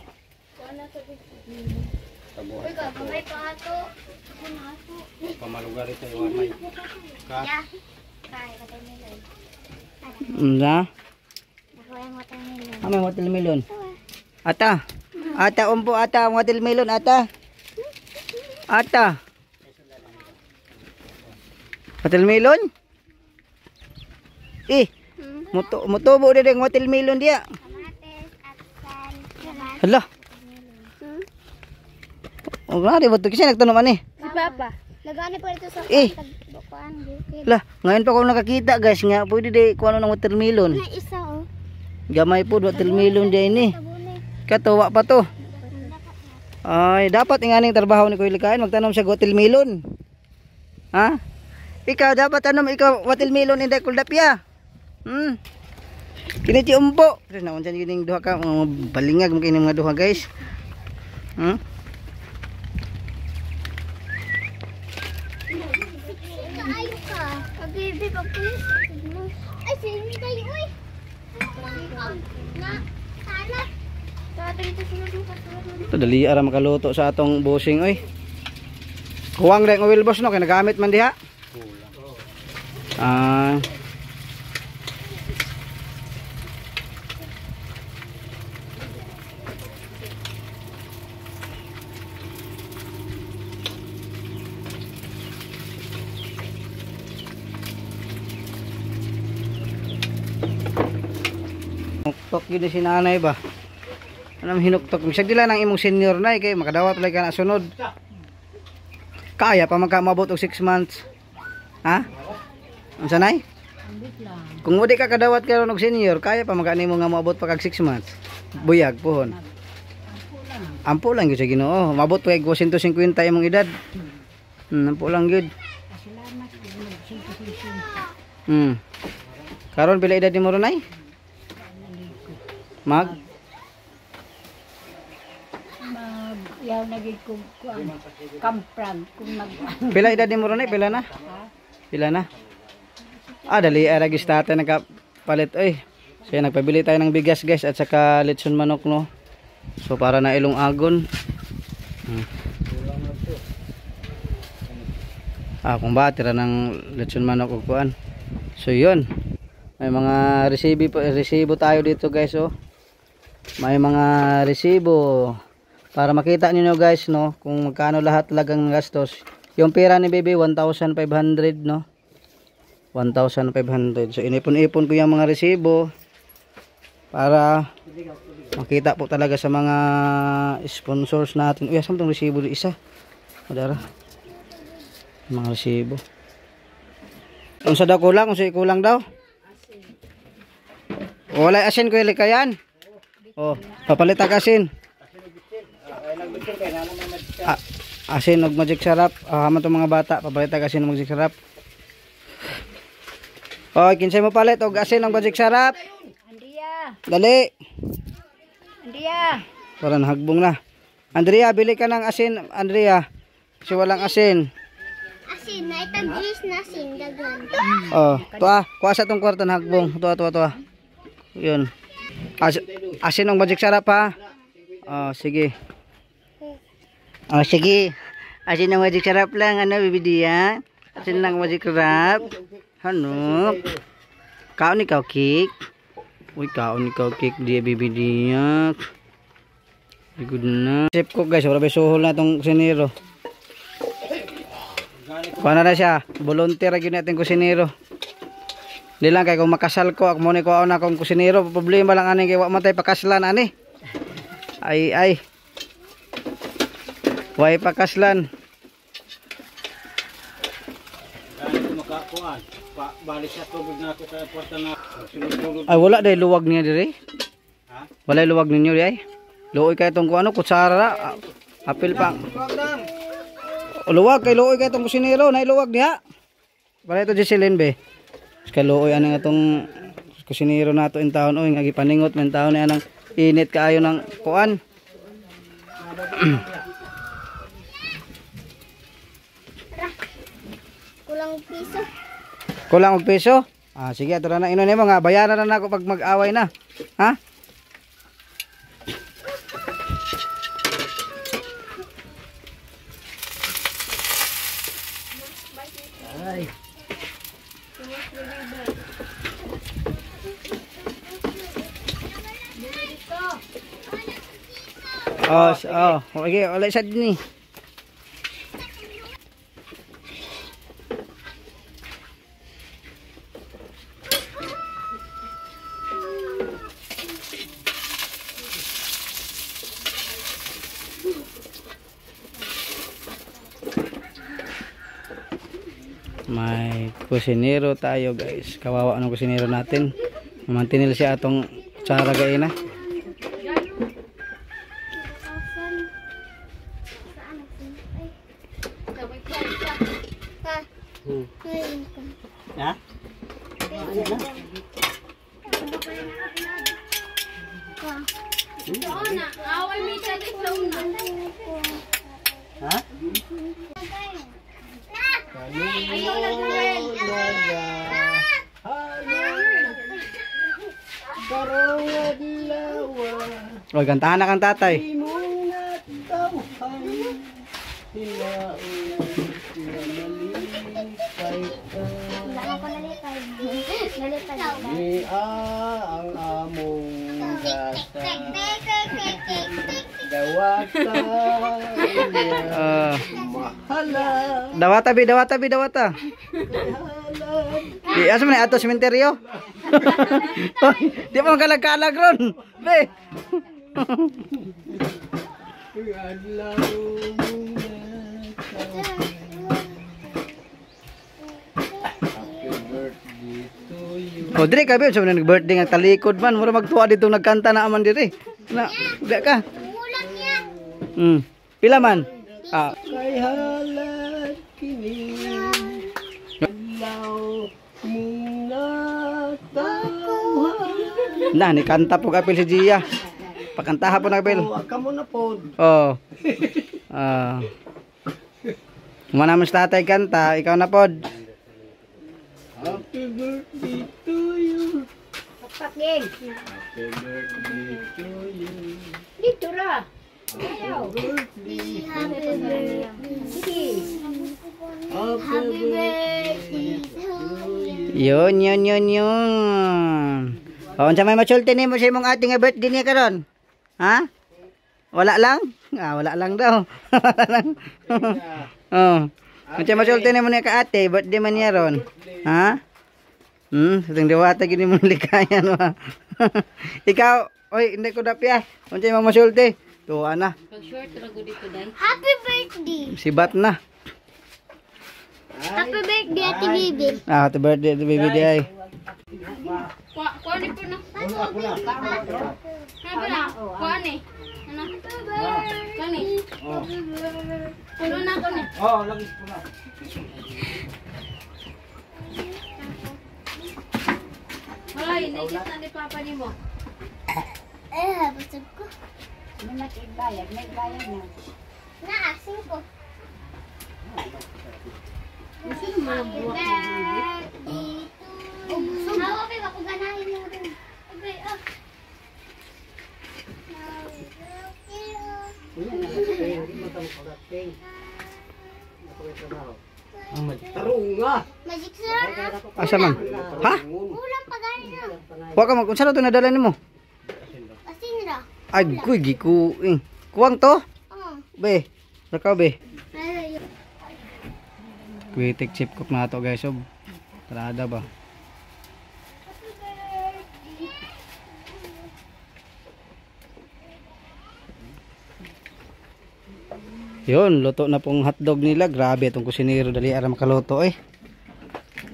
Pamalugari sa iwamay. Nga? Ako yung watermelon. Amay watermelon. Ata. Ata umpo ata watermelon ata. Ata. Watermelon? Mutubo din ang watermelon dia. Kamatis, apsan, labas. Hala. Oh, grade ba to kasi nagtanong ani? Si Papa. Lagani pa ito sa bukuan. Lah, ngayon pa ko nakakita guys nga pwede di kuno ng watermelon. Na isa oh. Gamay po watermelon dia ini. Sabuni. Katuwa pa to. Ay, dapat inganing trabaho ni Kuya Likayan magtanom siya watermelon. Ha? Ikaw dapat tanom ikaw watermelon inday kuldapya. Kini ti umpo. Terus naon jan gining duha ka balingag mo kini mga duha guys. Ayo ka. Kabibi pa please. Ay, sini tayo uy. Na, sana. Dating ito sinudukat. Ito dali ara makaluto sa atong busing oy. Kuwang dai ng oil boss no kay nagamit man diha. Ah. Hinuktok yun si nanay ba? Anong hinuktok? Misag dila ng imong senior na kay makadawat lang ka na sunod. Kaya pa magkamabot og 6 months. Ha? Ang sanay? Kung wadi ka kadawat karon og senior, kaya pa magani mo nga moabot pa kag 6 months. Buyag pohon. Ampo lang gyud sa Ginoo. Mabot pa kag 250 imong edad. Ampo lang gyud. Karon pila edad nimo ronay? Yaw nagig kong kamprag kung nag Pila edad ni mo ronay? Pila na? Pila na? Ah, dali ay registrate nagpalit oy. So nagpabili tayo ng bigas guys at saka lechon manok no. So para na ilong agon. Kung ba tira ng lechon manok ug kuan. So yun. May mga resibo tayo dito guys oh. May mga resibo para makita niyo guys no kung magkano lahat talagang gastos. Yung pera ni baby 1,500 no. 1,500. So inipon-ipon ko yung mga resibo para makita po talaga sa mga sponsors natin. Uy, asan tong resibo di isa? Madara. Mga resibo. Kung sa daw kulang, kung sa kulang daw. Wala asin ko Likayan. Oh, papalit ang asin. Asin og magic sarap. Haman tong mga bata, papalit ang asin og magic sarap. Oh, kinsay mo palit og asin og magic sarap? Andrea. Dali. Andrea. Para nahagbong na. Andrea, bili ka ng asin, Andrea. Kasi walang asin. Asin na itang bilis na asin daghan. Oh, tuwa, kuha sa tong kwarta nahagbong. Tuwa. Yun. Asin ng magic sarap ha. Oh, sige. Oh, sige. Asin ng magic sarap lang ano bibidi ha. Asin ng magic sarap. Ano? Kaon ikaw cake. Uy, kaon ikaw cake dia bibidi ya. Good na. Sip ko guys, wala ba suhol na tong kusinero. Kuha na siya. Volunteer gyud natin kusinero. Di lang kay kung makasal ko ako mo ni ko na akong kusinero, problema lang ani kay wa man tay pakaslan ani. Ay. Way pakaslan. Makakuan. Balik sa tubig na ako sa kwarta na sunod-sunod. Ay wala day luwag niya dire. Ha? Wala luwag ninyo day. Luoy kay tong kuano kutsara. Apil pa. Luwag kay luoy kay tong kusinero na luwag diha. Wala ito Jocelyn be. Kay luoy ano nga tong kusinero nato in taon oy nga gipaningot men taon na anang init kaayo ng kuan. Kulang piso. Kulang og peso? Ah, sige, ato na inon nimo nga bayaran na nako pag mag-away na. Ha? Ay. Okay, wala sad ni. May kusinero tayo guys. Kawawa ng kusinero natin. Mamantinil siya atong tsara gay na. Ha? Ha? Oy, kantahan na kang tatay. Ang among gasa dawata mahala Dawata bi, dawata. Di asa man ato sementeryo. Di mo kalag-kalag ron. Be. adlaw O dire ka be, sa nag-birthday nga talikod man, mura magtuwa dito nagkanta na aman dire. Na, uda ka. Kulang yan. Pila man? Ah, kay halat kini adlaw muna tawhan na ni kanta po kapil si Gia. Pakantaha po na kapil. kamo na pod. Oh. Ah. Mana mas tatay kanta, ikaw na pod. Happy birthday to you. Pakpakging. Happy birthday to you. Dito ra. Ayaw. Birthday. Happy birthday. Sige. Happy birthday to you. Yun. O, unsa may masulti nimo sa imong ating birthday niya karon? Ha? Wala lang? Ah, wala lang daw. Wala lang. Oh. Unsa masulti nimo niya ka ate, birthday man niya ron. Ha? Itong diwata gini mo likayan wa. Ikaw, oy, hindi ko dapya. Unsa imong masulti? Tuwa na. Pag short rago dito dai. Happy birthday. Sibat na. Happy birthday, Ate Bibi. Ah, happy birthday to baby day. Kuan ni po na. Happy na. Kuan ni. Ano? Kani. Puno na ko ni. Oh, lagis ko na. Hoy, nigit na ni papa nimo. Busog ko. May makigbayag. May bayag na. Naasin ko. Gusto mo mga Happy buwak birthday to you. Hawa, babe, ako ganahin mo rin. Okay, ah. Tarunga. Magic sir, ah. Asa man? Ha? Kulang pa gani na. Wa ka mag unsa na to nadala nimo? Asin ra. Ay, kuy giku. Kuwang to? Oh. Be. Sakaw be. Ay, Kwitik chip cook na to guys. So, tarada ba? Yun, luto na pong hotdog nila. Grabe itong kusinero, dali ara makaluto eh.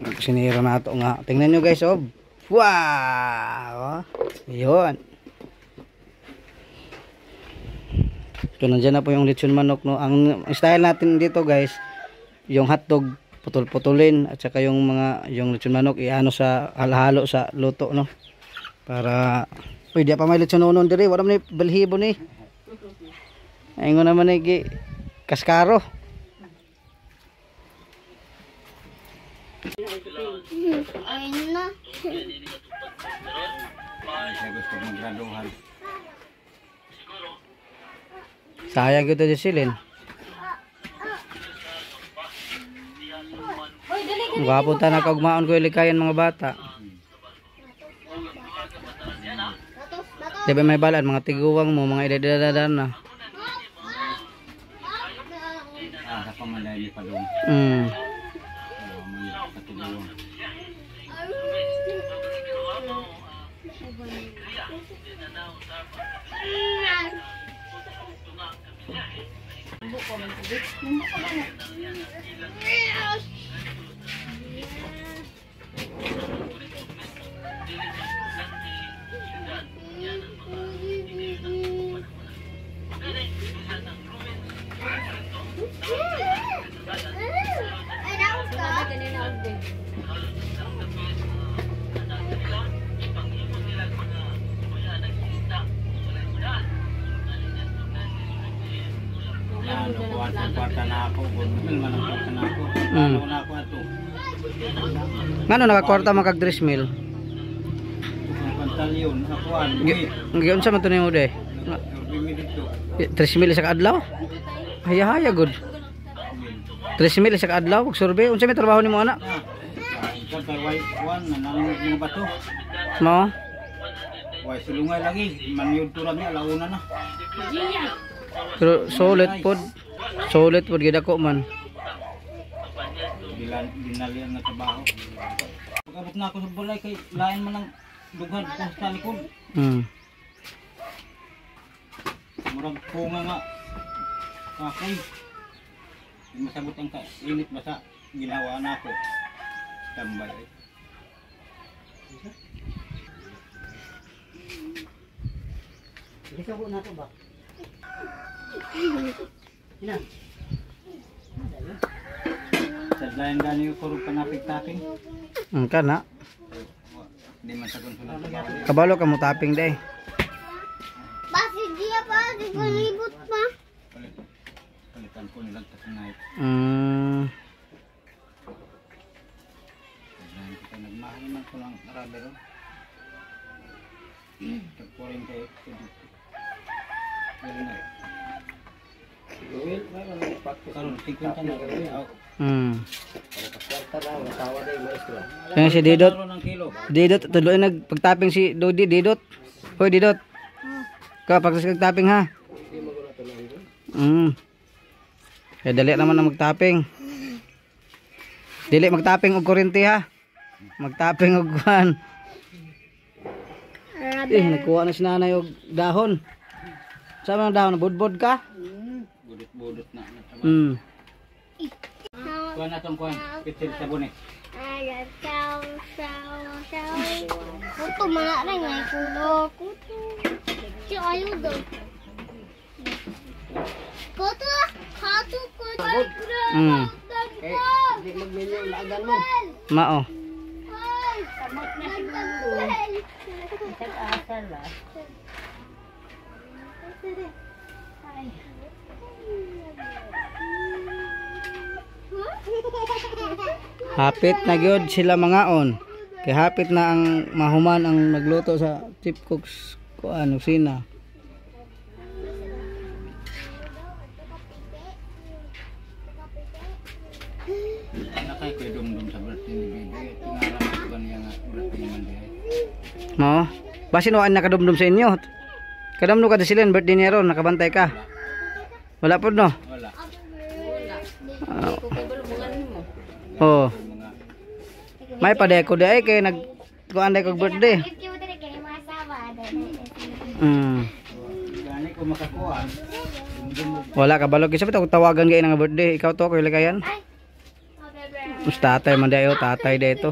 Ang kusinero na ito nga. Tingnan nyo guys, oh. Wow! Yun. So nandiyan na po yung lechon manok, no. Ang style natin dito guys, yung hotdog putol-putulin at saka yung lechon manok iano sa halo sa luto, no. Para uy, di pa may lechon nonon diri, wala man ni balhibo ni. Ayun naman ni kaskaro. Ayun na. Gusto maggraduhan. Sayang ito di silin. Makapunta na kaugmaon ko ilikayan mga bata. Di ba may balaan mga tiguwang mo, mga idadadadan na. Sa pamanday pa doon. Katiguwang. Kwarta na ako, manang kwarta na ako. Ano na ako ato. Ngano nakakwarta man kag 3 mil? Ang pantalyon, akuan, Giyon sa man to nimo de? 3 mil sa kaadlaw? Haya-haya good. 3 mil sa kaadlaw ug survey. Unsa may trabaho nimo ana? Kantar way kuan nananong mga bato. Mo? Way sulungay lagi, maniyod turad ni alauna na. Pero solid pod. Solid pod gid ako man. Dinalian nga trabaho. Pagabot na ako sa balay kay lain man ang dughan ko sa likod. Murag punga nga. Kakoy. Di masabot ang init basta ginawa na ako. Tambay. Bisa bu na to ba? Ina. Sadlayan gani ko puro panapig-taping. Kana. Di man sagon sunod. Kabalo ka mo tapping day. Basi dia pa, di ko libot pa. Palitan ko nilang tasinay. Sadlayan kita nagmahal man ko lang arabero. Tagpurin kayo. Karon 50 na gawin. Kaya si Didot. Didot tuloy nagpagtapping si Dodi Didot. Hoy Didot. Ka pagtas kag tapping ha. Kaya dali naman na magtapping. Dili magtapping og kurente ha. Magtapping og kuan. Nagkuha na si nanay og dahon. Sama ng dahon, budbod ka? Budot-budot na. Kuha na itong kuhan, pitil sabon eh. Kuto mga rin nga kulo. Kuto. Si ayo daw. Kuto. Hato kuto. Di magminyo ang laagan mo. Mao. Samot na siguro. Tag-asal ba? Hapit na gyud sila mangaon. Kay hapit na ang mahuman ang nagluto sa Chief Cooks kuan usina. Nakay ko dum-dum sa birthday ni Bibi. Tingalan ko niya nga birthday man diay. Mo, basin wa nakadumdum sa inyo. Kadamno ka silin birthday niya ron, nakabantay ka. Wala pod no? Wala. Oh. May paday ko day kay nag kuan day kog birthday. Gani ko makakuha. Wala ka balog isa bitaw tawagan gay nga birthday. Ikaw to ko ilikayan. Mas tatay man dayo, tatay dito.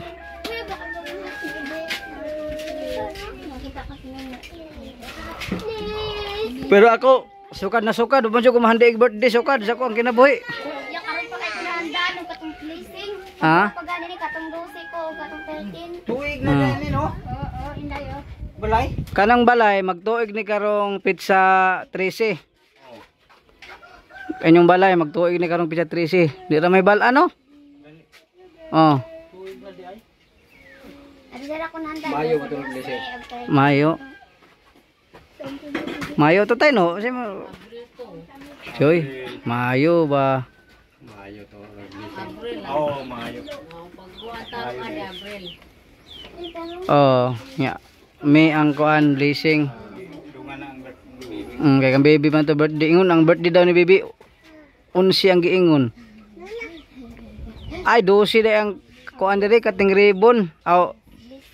Pero ako sukad na sukad, uban siya kumahanda ig birthday sukad sa ko ang kinabuhi. Ya karon pa kay kinahanda ng katong blessing. Ha? Pagani ni katong 12 ko, katong 13. Tuig na dali no? Oo, indayo. Balay. Kanang balay magtuig ni karong pizza 13. Kanyong balay magtuig ni karong pizza 13. Di ra may bal ano? Oh, Abi dara ko nanda. Mayo ba itong blessing? Mayo. Mayo to tayo no? Joy, Mayo ba? Mayo to. April. Oh, Mayo. Pagbuhat taro nga ni April. Oh, nya. May ang kuan blessing. Dungan na ang Kay kang baby man to birthday. Ingon ang birthday daw ni baby. 11 ang giingon. Ay 12 day ang kuan diri kating ribbon. Aw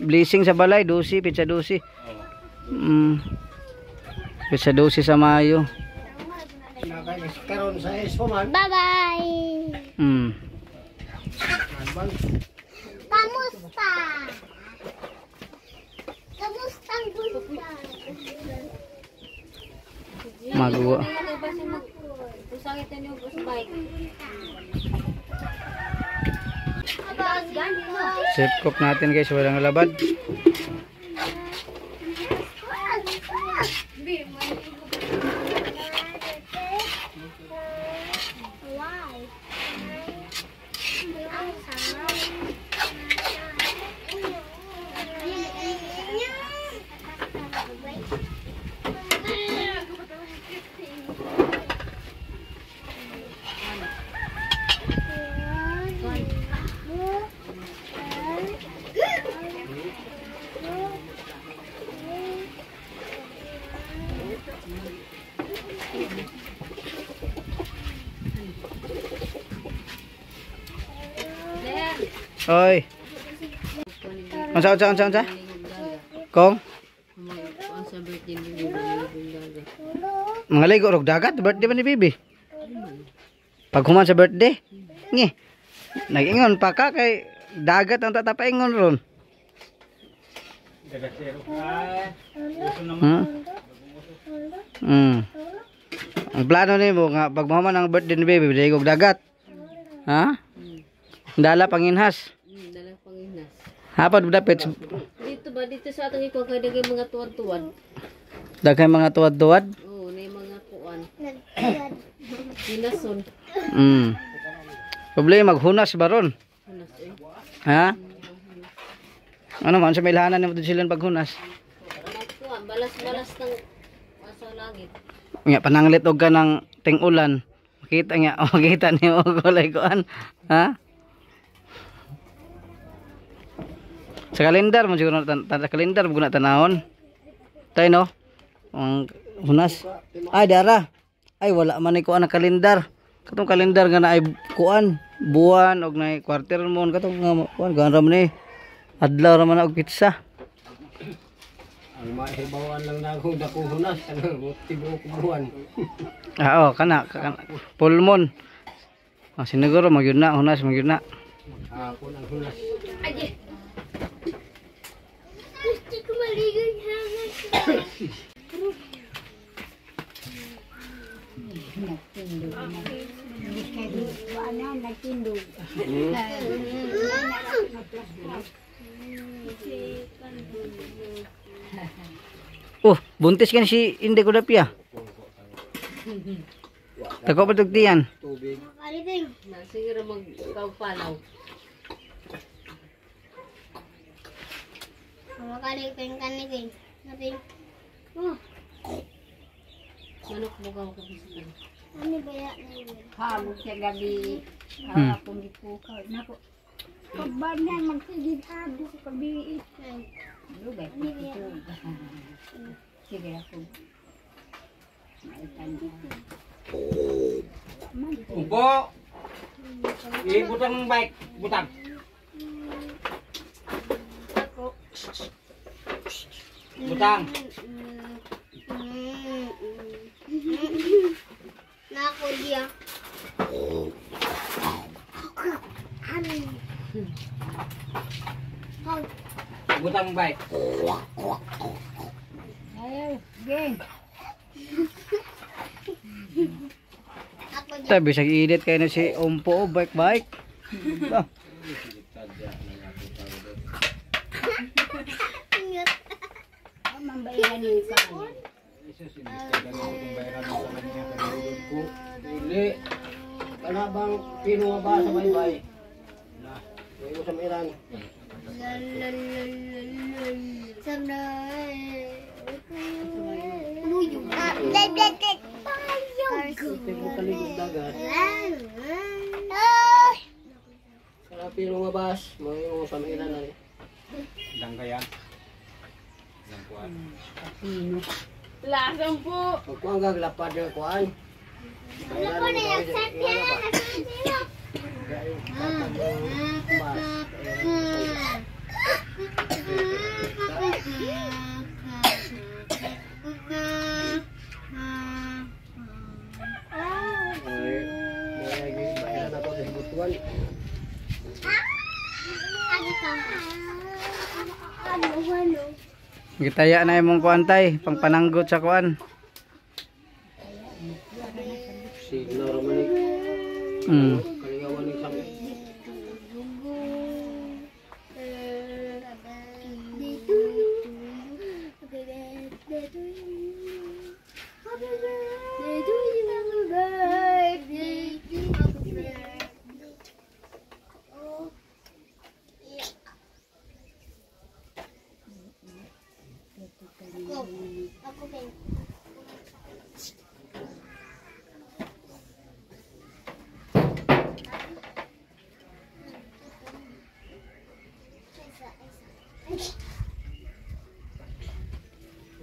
blessing sa balay 12 pizza 12. Pizza 12 sa Mayo. karon sa Expo man. Bye-bye. Kamusta? Kamusta ang gusta? Magawa. Pusangit niyo bus bike. Abas gani mo. Chef cook natin guys, walang labad. Oy. Unsa? Kong? Sa birthday ni Mga ligo rog dagat, birthday ba ni Bibi? Pag human sa birthday, ngi. Nag-ingon pa ka kay dagat ang tatapaingon ron. Ang plano nimo nga pag human ang birthday ni Bibi, ligog dagat. Ha? Dala panginhas. Dala panginas. Hapon dapat Dito ba dito sa atong ikaw kay dagay mga tuwad-tuwad. daghay mga tuwad-tuwad. Oo, nay mga kuan. Hinason. Problema maghunas baron. Hunas eh. Ha? Ano man sa may lahanan nimo sila paghunas. Kuan balas-balas ng asa langit. Nga pananglit og kanang ting-ulan. Makita nga, makita niyo og kulay kuan. Ha? Sa kalendar mo siguro sa kalendar mo na tanahon. Tay no. Ang hunas. Ay dara. Ay wala man ni kuan ang kalendar. Katong kalendar nga na ay kuan buwan og na quarter moon katong nga kuan ganra man ni adlaw ra man og pizza. Ang mahibawan lang na ako dako hunas kanang tibuok buwan. Oo, kana full moon. Siniguro magyud na hunas magyud na. Ako nang hunas. Gusto ko maligo na. Oh, buntis kan si Inde Kodapia. Tako pa tiyan. Tubig. Aliting. Na siguro magpapalaw. Makaliting kaniting. Nating. Manok bukaw ko sa kan. Ano ba yan? Hamog siya gabi. Hapon gipukaw. Nako. Pagbanyan magsigid ado sa pagbiit. Lugay. Sige ako. Upo. Ibutang bike, butang. Butang. lagi ya. Butang bay. Ayaw, geng. Ako dyan. Tabi sa edit kayo na si Ompo, bike. Ah, Mambayaran yung ka. Dili. Kanabang pinuha ba sa baybay? Na, may usam iran. Luyong. Tingko kaligod dagat. Kaya pinuha bas, may usam iran na rin. Dangkaya. Lasang po. Magkuhan ka, lapad yung kuhan. Ano po na yung sati? gitaya na imong kuan tay, pang pananggot sa kuan. Signal romanik. Mm. Kalingawan ng sabi. Ako kayo.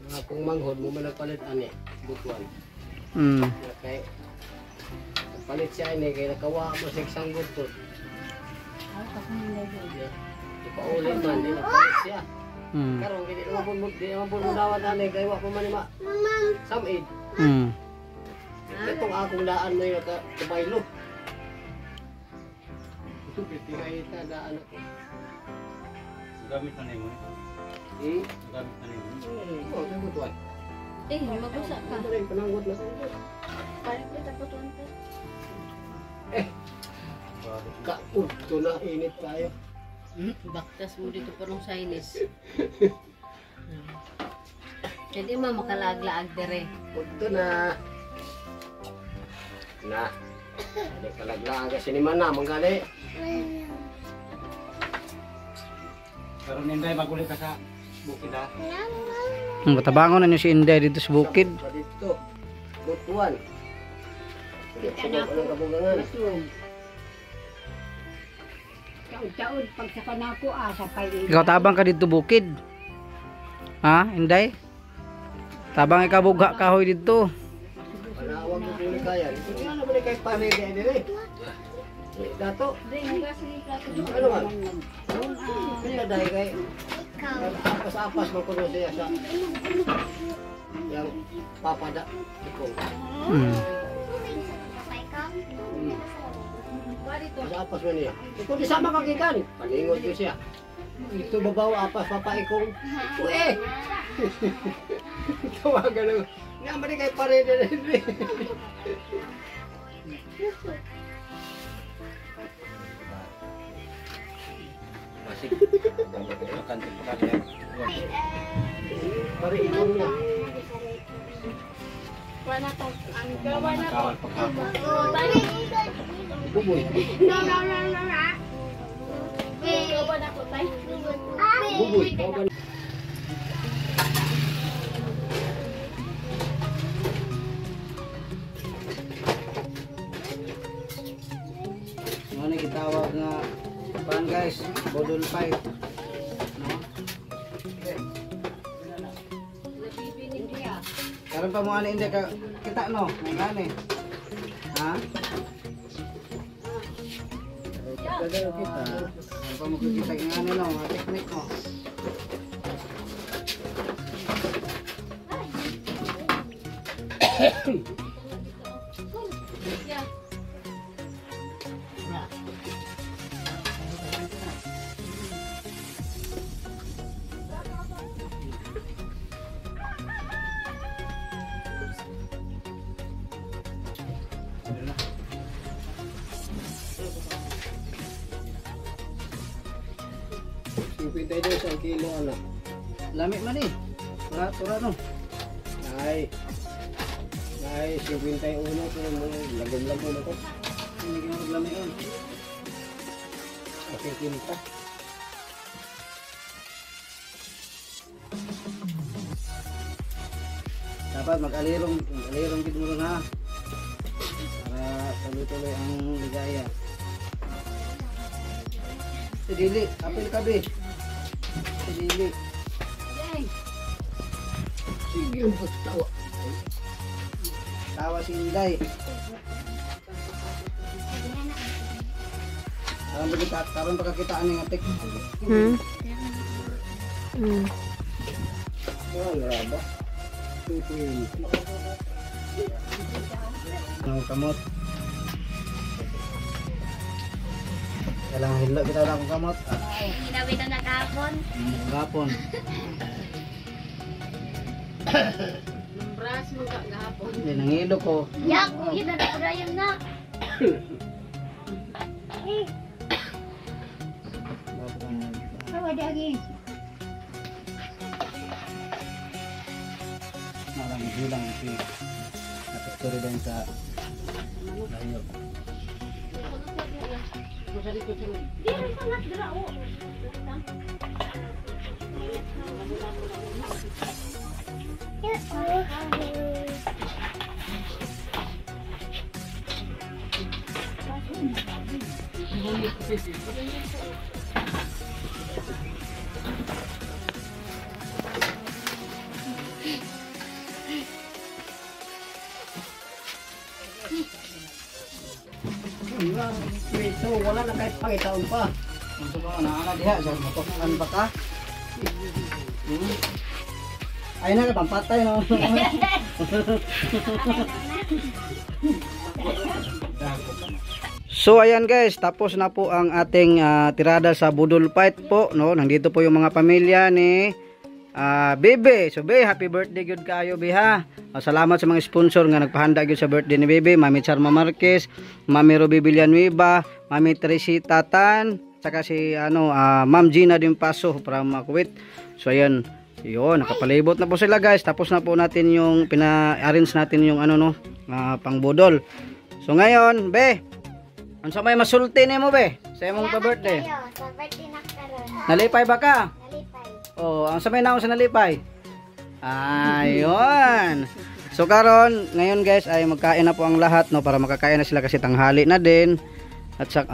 Mga kung manghod mo man nagpalit ani, butuan. Mm. Kay palit siya ini kay nakawa mo sa isang gusto. Ipaulit man din palit siya. Mm. Karon kini naman po dawat ani kay wa pa man ma. Samid. Mm. Itong akong daan mo yung kabaylo. Ito pitingay ta daan ako. Gamit na nimo. Gamit na nimo. Oh, sa butuan. Mag-usap ka. Ito rin pananggot na. Parang kita po tuwan. Kaudto na init tayo. Baktas mo dito parang Chinese. Jadi ma makalaglaag dire. Udto na. Na. Ada kalaglaan kasi ni mana manggali. Pero ninday magulit ka sa bukid ha. Matabangon na niyo si Inday dito sa bukid. Dito. Butuan. Kita na ako ng kabugangan. Taon-taon, pag sa kanako, sa kayo. Ikaw tabang ka dito bukid. Ha, Inday? Tabang ikaw bugha kahoy dito. Panawag mo kung kaya. Ito nga naman kay pare kaya dire. Dato. Ano man? Kaya dahil kay apas-apas mo kuno siya sa yang papada iko. Mm. Apas mo niya. Ito di sama kagikan. Palingot ko siya. Ito babaw apas papa ikong. Uwe. Tawagan mo. Nga man kay pare dire. Masig. Makan ya. Pare ikong niya. Kawal pagkakot. Buboy. Buboy. Tawagan. Ano gitawag nga pan guys, bodol pipe. No? Karon pa mo ani Inday ka kita no, ngani. Ha? Gagawin kita. Karon pa mo kita ngani no, nga technique mo. 52 ang kilo anak. Lami man eh. Tura no. Ay 51 pero lagom-lagom na to. Hindi ka maglami yun. Kasi kinta. Dapat mag-alirong gid mo ron ha. Para tuloy-tuloy ang ligaya. Si Dili, apil ka be. Si Dili. Sige yung pagtawa. Tawa si Inday. Karon pagkakitaan ni atik. Wala ba? 220. Ang kamot. Kailangan hilo kita lang ang kamot. Ginawi na nakapon. Gapon. Bras mo ka gahapon. Hindi nangilo ko. Yak, yun na nakurayan na. Sawa daging. Marami bilang si Natektori din sa layo. So, wala na kahit pangitaon pa. Ang sumo na ana diha sa motokan ba ka? Ay na ka pampatay no. So ayan guys, tapos na po ang ating tirada sa budol fight po, no. Nandito po yung mga pamilya ni Bebe. So Be, happy birthday gyud kaayo Be ha. Salamat sa mga sponsor nga nagpahanda gyud sa birthday ni Bebe, Mami Charma Marquez, Mami Ruby Villanueva, Mami Teresita Tan, saka si Ma'am Gina Dimpaso from Kuwait. So ayan, yun, nakapalibot na po sila guys. Tapos na po natin yung pina-arrange natin yung pang budol. So ngayon, Be, unsa may masulti nimo Be sa imong pa-birthday? Sa birthday na karon. Nalipay ba ka? Nalipay. Oh, ang samay na ako sa nalipay. Ayun. So karon, ngayon guys ay magkain na po ang lahat no para makakain na sila kasi tanghali na din at sa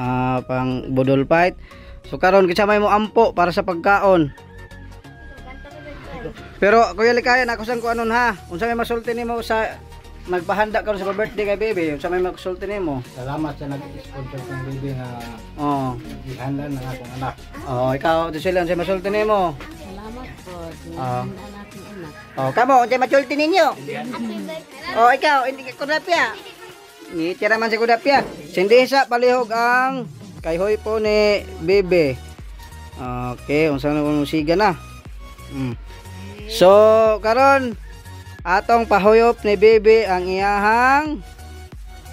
pang budol fight. So karon kinsa may mo ampo para sa pagkaon. Pero Kuya Likayan, ako sang kuanon ha. Unsa may masulti nimo sa nagpahanda karon sa birthday kay Bebe? Unsa may masulti nimo? Salamat sa nag-sponsor ng baby nga Oh. ihandan ng akong anak. Oh, ikaw Sila unsa may masulti nimo? Salamat po. Ah. Ang aking anak. Oh, kamo unsa may masulti ninyo? Oh, ikaw hindi ka kudapya. Ni tira man si kudapya. Sindisa palihog ang kayhoy po ni Bebe. Okay, unsa na musiga na? So, karon atong pahuyop ni Bebe ang iyahang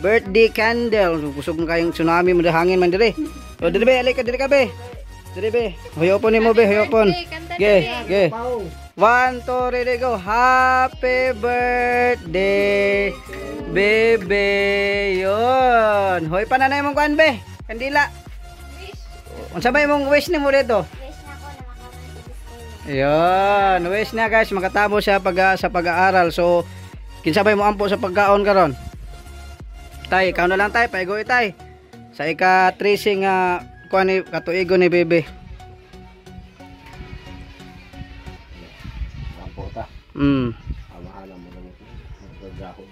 birthday candle. Kusog na kayong tsunami mo hangin man dire. O dire Be, alika dire ka Be. Dire Be, huyopon nimo Be, huyopon. Ge, ge. 1 2 3 go. Happy birthday Bebe. Yon. Hoy pa na imong kuan Be. Kandila. Unsa ba imong wish nimo dito? Wish na ko na makaman sa school. Ayun, wish na guys makatapos siya sa pag-aaral. So, kinsabay mo ampo sa pagkaon karon. Tay, ikaw na lang tay, paigo tay. Sa ika-tracing kuan ni katuigo ni Bebe. Ampo ta. Amahala mo lang ito. Magdagahon.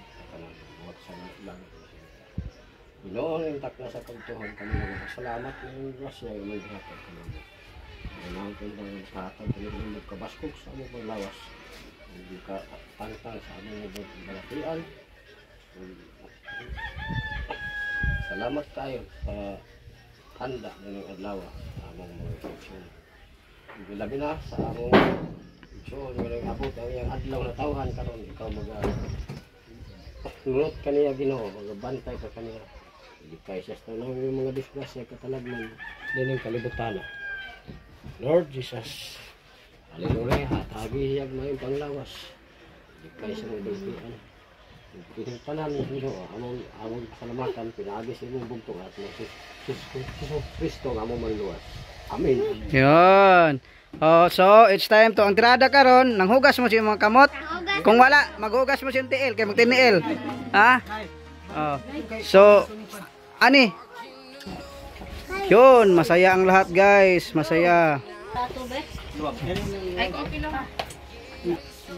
Buhat sa lang. Inoon yung takna sa pagtuhan kami. Salamat na yung grasya yung maghatag kami. Kailangan ko yung hatag kami yung magkabaskog sa among paglawas. Hindi ka pantang sa among balatian. Salamat tayo sa handa ng adlaw sa among mga function. Labi na sa among function. Walang abot ang iyang adlaw na tawhan karon ikaw nurot kaniya Ginoo, magbantay ka kaniya. Hindi kay siya sa yung mga disgrasya katalagman din ang kalibutan. Lord Jesus. Hallelujah. Hatagi siya may panglawas. Di kayo sa mga dulpian. Pinagpanan ng Ginoo, among salamatan, pinagis imong bugtong at Kristo nga among manluwas. Amen. Yun. Oh, so it's time to ang tirada karon, nanghugas mo sa mga kamot. Kung wala, maghugas mo sa tiil kay magtiniil. Ha? Oh. So ani. Yun, masaya ang lahat, guys. Masaya. Tato be. Ay, okay lang.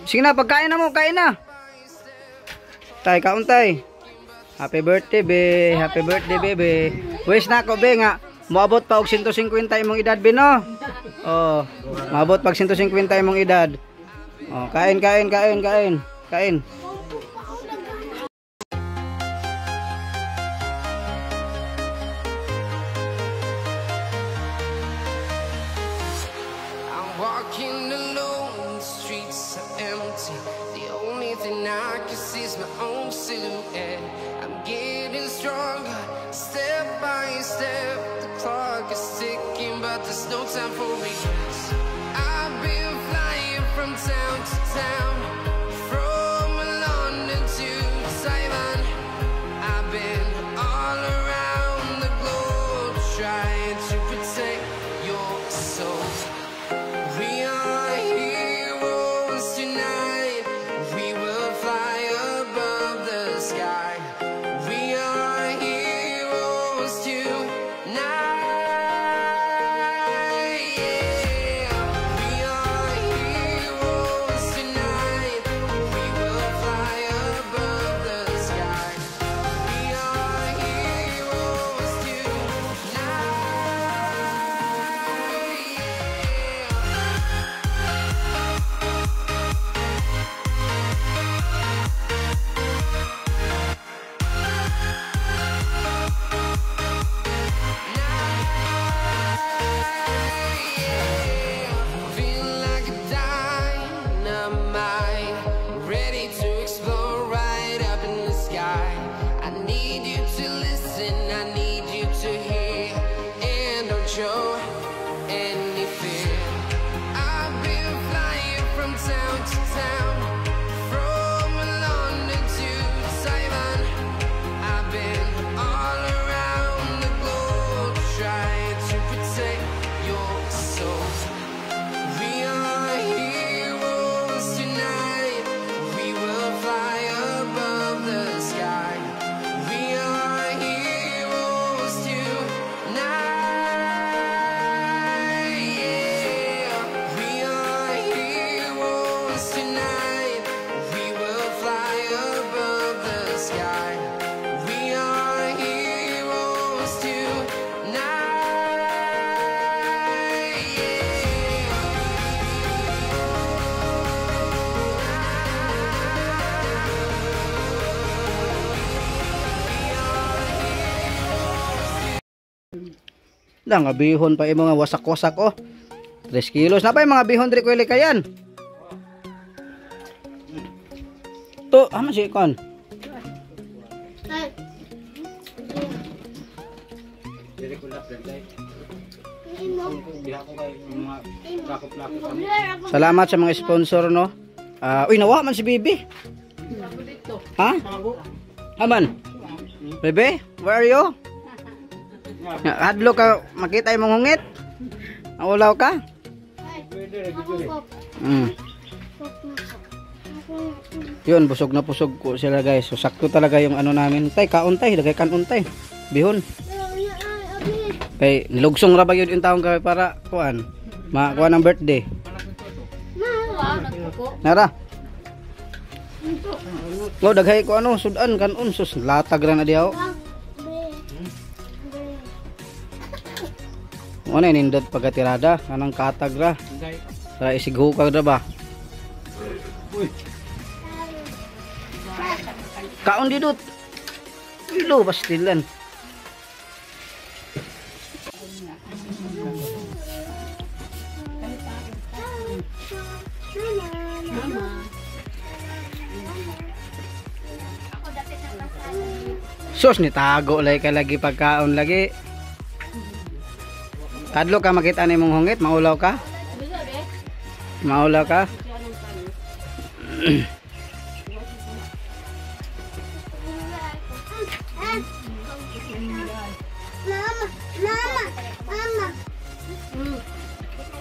Sige na, pagkain na mo, kain na. Tay, kaon tay. Happy birthday, be. Happy birthday, bebe. Wish na ako, be, nga. Moabot pa og 150 imong edad, be, no? Oh, moabot pag 150 imong edad. Oh, kain. I'm walking alone, the streets are empty. The only thing I can see is my own silhouette. I'm getting stronger, step by step. The clock is ticking, but there's no time for me. I've been flying from town to town, from London to Taiwan. I've been all around the globe trying to protect your soul. We are heroes tonight. We will fly above the sky. We are heroes tonight. Yeah. We are heroes tonight. We will fly above the sky. We are heroes tonight. Feel like a dynamite, ready to explode right up in the sky. I need you to listen, I need you to hear, and don't show any fear. I've been flying from town to town, from London to Taiwan. I've been all around the globe trying to protect your soul. We are heroes tonight. We will fly above the sky. We are heroes tonight. Yeah. We are heroes tonight. We will fly above the sky. We are heroes tonight. Lang, nga bihon pa yung mga wasak-wasak, oh. 3 kilos na pa yung mga bihon, Rico Ilikayan. To, ama si Ikon. Dili ko lang day. Biha ko kay mga lakop-lakop kami. Salamat sa mga sponsor, no. Uy, nawa man si Bibi. Ha? Aman. Bebe, where are you? Hadlo ka, makita yung mong hungit? Naulaw ka? Yun, busog na busog ko sila, guys. So, sakto talaga yung ano namin. Tay, kauntay, dagay kanuntay. Bihon. Kay, nilugsong ra ba yun yung taong kami para kuan? Makuha ng birthday. Nara. Lo, daghay ko ano, sudan, kanun, sus, latag ra na diyaw. Ano yung nindot pagkatirada? Anong katag ra? Para isigho ka ra ba? Kaon didot. Ilo pastilan. Sus ni tago lay ka lagi pagkaon lagi. Kadlo ka makita ni mong hungit, maulaw ka? Maulaw ka?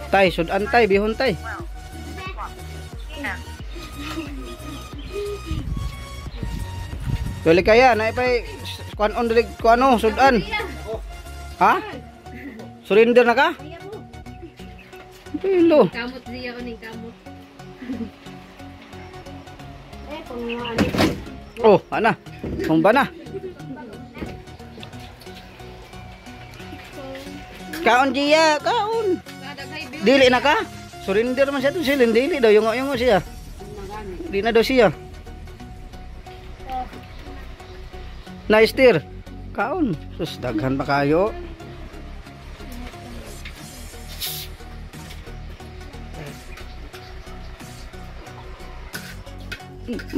Tay, sudan tay, bihon tay. Dili kaya na ipay kuan on dili kuano sudan. Ha? Surrender na ka? Pilo. Kamot siya ko ning kamot. Oh, ana. Kung ba na? Kaon dia, kaon. Dili na ka? Surrender man siya to, silin dili daw yung siya. Di na daw siya. Nice dear. Kaon. Sus daghan pa kayo.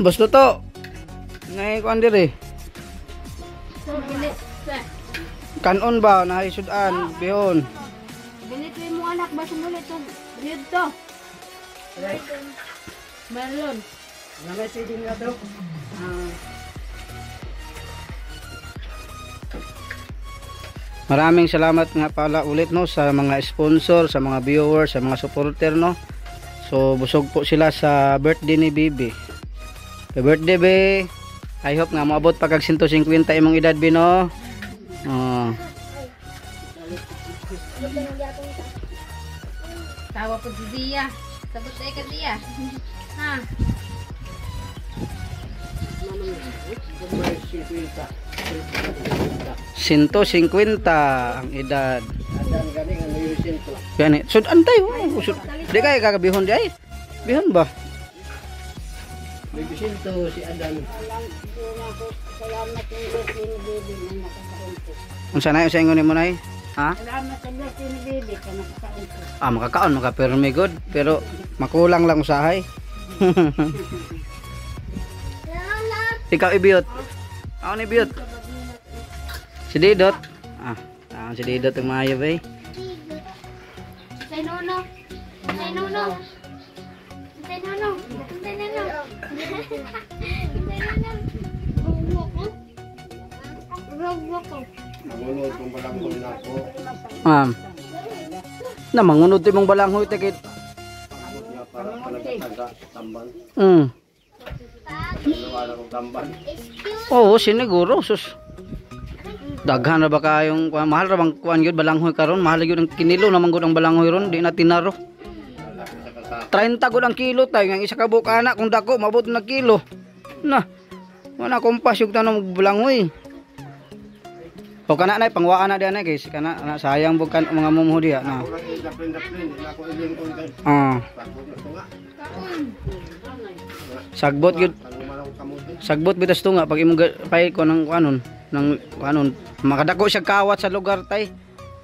Basta to. Nay kuan diri. Kanon ba na sudan bihon. Ganito mo anak ba sumulit to? Dito. Marlon. Namay siding nga daw. Maraming salamat nga pala ulit no sa mga sponsor, sa mga viewers, sa mga supporter no. So busog po sila sa birthday ni Bibi. Happy birthday be. I hope nga maabot pa kag 150 imong edad bi no. Tawa po si Zia. Sabot ay ka Zia. Ha. 150 ang edad. Adan galing ang ayusin ko. Gani, sudan tayo. Di kay kagabihon di ay. Bihon ba? May bisin to si Adan. Salamat yung birthday ni Bibi na nakakaon ko. Unsa na sa ingon nimo nay? Ha? Salamat sa birthday ni Bibi na nakakaon ko. Ah, makakaon, makapirmi good, pero makulang lang usahay. Ikaw ibiyot. Ako ni ibiyot. Si Didot. Ah, si Didot ang maayo ba eh. Say no. Say no. Say no. Say no. Mangunod kung balang ko na ako. Na mangunod ti mong balanghoy te kit. Abot niya para palagataga tamban. Wala kong tamban. Oo, siniguro sus. Daghan ra ba kayong mahal ra bang kuan gyud balanghoy karon? Mahal gyud ang kinilo naman gud ang balanghoy ron, di na tinaro. 30 gud ang kilo tay, nga isa ka buka anak kung dako mabot na kilo. Na. Wala kompas yung tanong balanghoy. O kana na pangwaan na diyan guys, kana na sayang bukan mga mumuho diya na. Sagbot gyud. Sagbot bitas tunga pag imong pay ko nang kanon, nang kanon. Makadako siya kawat sa lugar tay.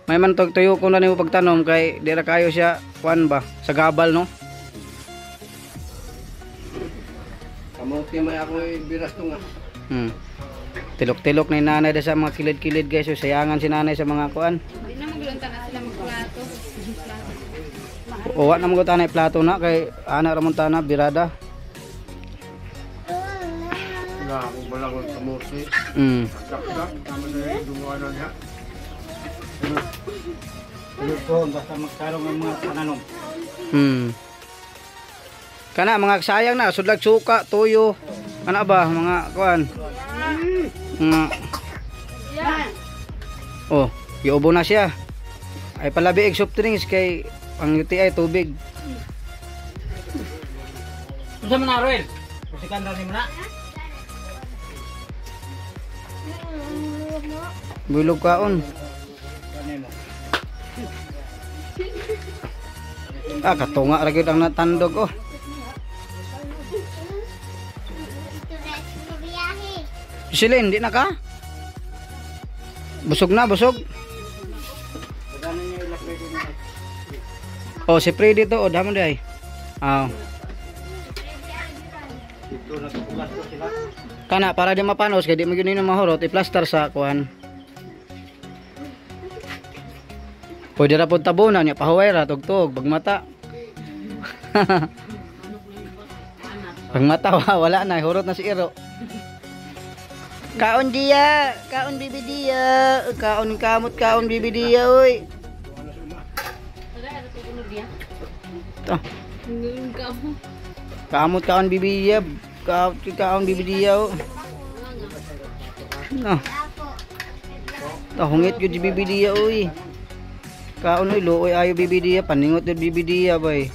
May man tuyo ko na nimo pagtanom kay dira kayo siya kuan ba sa gabal no. Kamuti may ako biras tunga. Tilok-tilok na yung nanay sa mga kilid-kilid guys. So, sayangan si nanay sa mga kuan. Hindi na maglunta na sila magplato. Uwa na mga tanay plato na kay anak ramontana birada. Wala akong balang kamuti. Saksak, tama na yung gumawa na niya. Tulog ko, basta magkarong ng mga pananong. Kana mga sayang na sudlag suka, tuyo. Ano ba mga kuan? Oh, iubo na siya. Ay palabi og soft drinks kay ang UTI tubig. Unsa man na Roel? Kusikan ra nimo na. Bulog kaon. Kanimo. Katunga ra gyud ang natandog oh. Silin, di na ka? Busog na, busog. Oh, si Freddy to, oh, damo di ay. Kana para di mapanos kay di mo gyud mahurot i-plaster sa kuan. Pwede ra pud tabunan nya pahuway ra tugtog bagmata. Bagmata wala na hurot na si Iro. Kaon dia, kaon bibi dia, kaon kamot kaon bibi dia oy. Toh. Kamot kaon bibi dia, kaon bibi dia. No. Toh hungit gyud bibi dia oy. Kaon oy looy ayo bibi dia, paningot gyud bibi dia bay.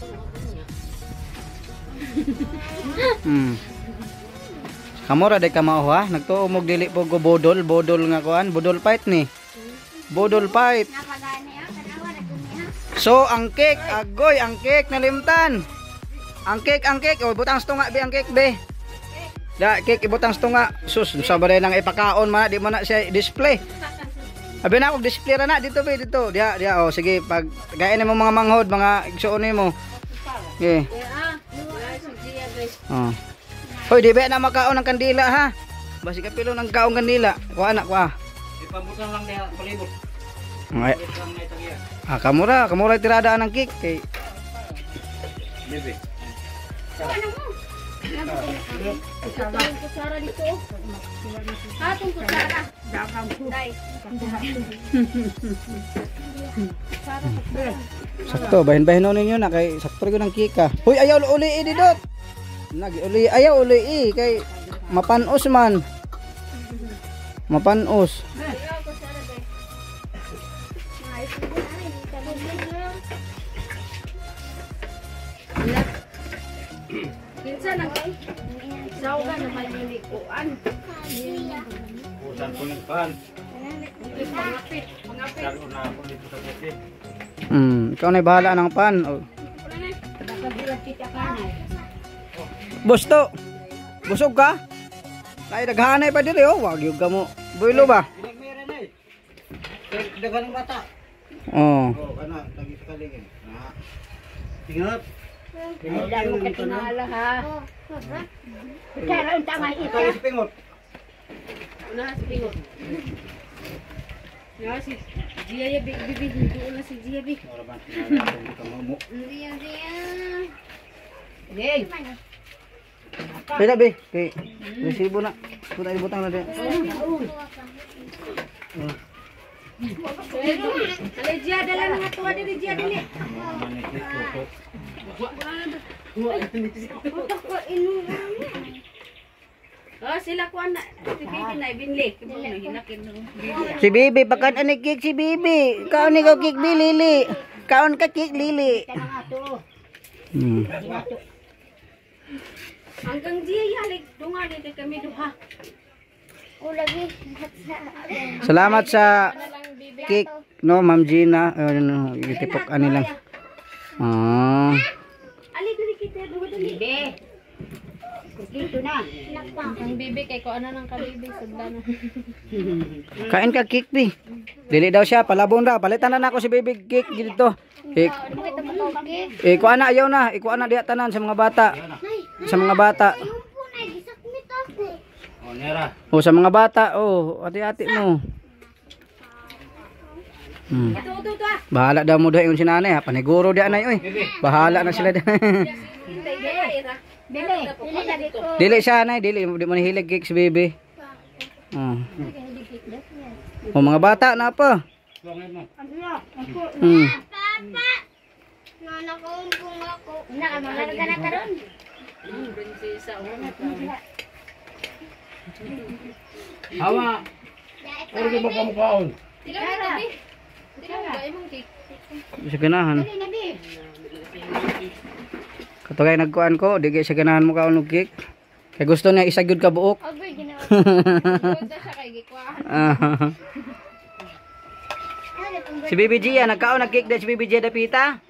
Kamora day ka mao ha, nagtuo mog dili po go bodol nga kuan, bodol fight ni. Bodol fight. So ang cake, agoy ang cake nalimtan. Ang cake, oh butang stunga be ang cake be. Da cake ibutang stunga. Sus, sa bare nang ipakaon man, di man na siya display. Abi na og display ra na dito be dito. Dia oh sige pag gayon mo mga manghod, mga igsuon nimo. Okay. Oh. Hoy, di ba na makaon ng kandila ha? Basi ka pilo ng kaong kandila. Kuha na, kuha. Ipabutang lang niya palibot. Okay. Kamura tiradaan ng cake kay. Bebe. Kutsara dito. Atong kutsara. Dai. Sakto, bahin-bahin ninyo na kay sakto ko ng cake ha. Hoy, ayaw uli didot. Nag-uli, ayaw uli kay mapanos man. Mapanos. Kinsa nang saw ka na may nilikuan. Usan ko ng pan. Pangapit. Lalo na ako dito sa kasi. Ikaw na bahala ng pan. Oh. Nakabilat kita kanay. Busto. Busog ka? Kay daghanay pa diri oh, wag yung mo. Builo ba? Pinagmira na eh. Dagan ng bata. Oh. Oh, kana lagi sa kaligin. Tingnan. Ilan mo katinala ha. Kaya ang tama ito. Ito si Pingot. Una si Pingot. Ya si Gia bibi dito na si Gia bi. Ora ban sinara ko mo. Deng. Pila be, kay resibo na. Kuno ibutang na din. Ale Gia dala nga tuwa diri Gia dili. Manit ko. Oh, sila kuan na si Bibi na binli. Hinakin no. Si Bibi pagkan ani cake si Bibi. Kaon ni ko cake bi Lili. Kaon ka cake Lili. Hanggang Gia yalik dunga dito kami duha. Salamat sa cake no Ma'am Gina. Itipok ani lang. Ali diri kita duha dali. Bibi. Dito na. Ang bibi kay ko ano nang kabibi sudlan. Kain ka cake bi. Dili daw siya palabon ra. Palitan na nako si Bibi cake dito. Iko ana ayaw na. Iko ana diha tanan sa mga bata. Sa mga bata. Oh, nera. Oh, sa mga bata. Oh, ati-ati mo. Ito. Bahala daw mo daw yung sinanay ha. Paniguro di anay oy. Bahala na sila. Dili na dito. Dili siya anay, dili mo nahilig cake si Bibi. Oh, mga bata na pa. Nakamalala ka na karon. Hawa. Ora di ba kamukaon? Sa ganahan. Katugay nagkuan ko, di kay sa ganahan mo kaon og cake. Kay gusto niya isa gyud ka buok. Si Bibi Gia nagkaon ng cake da si Bibi Gia dapita.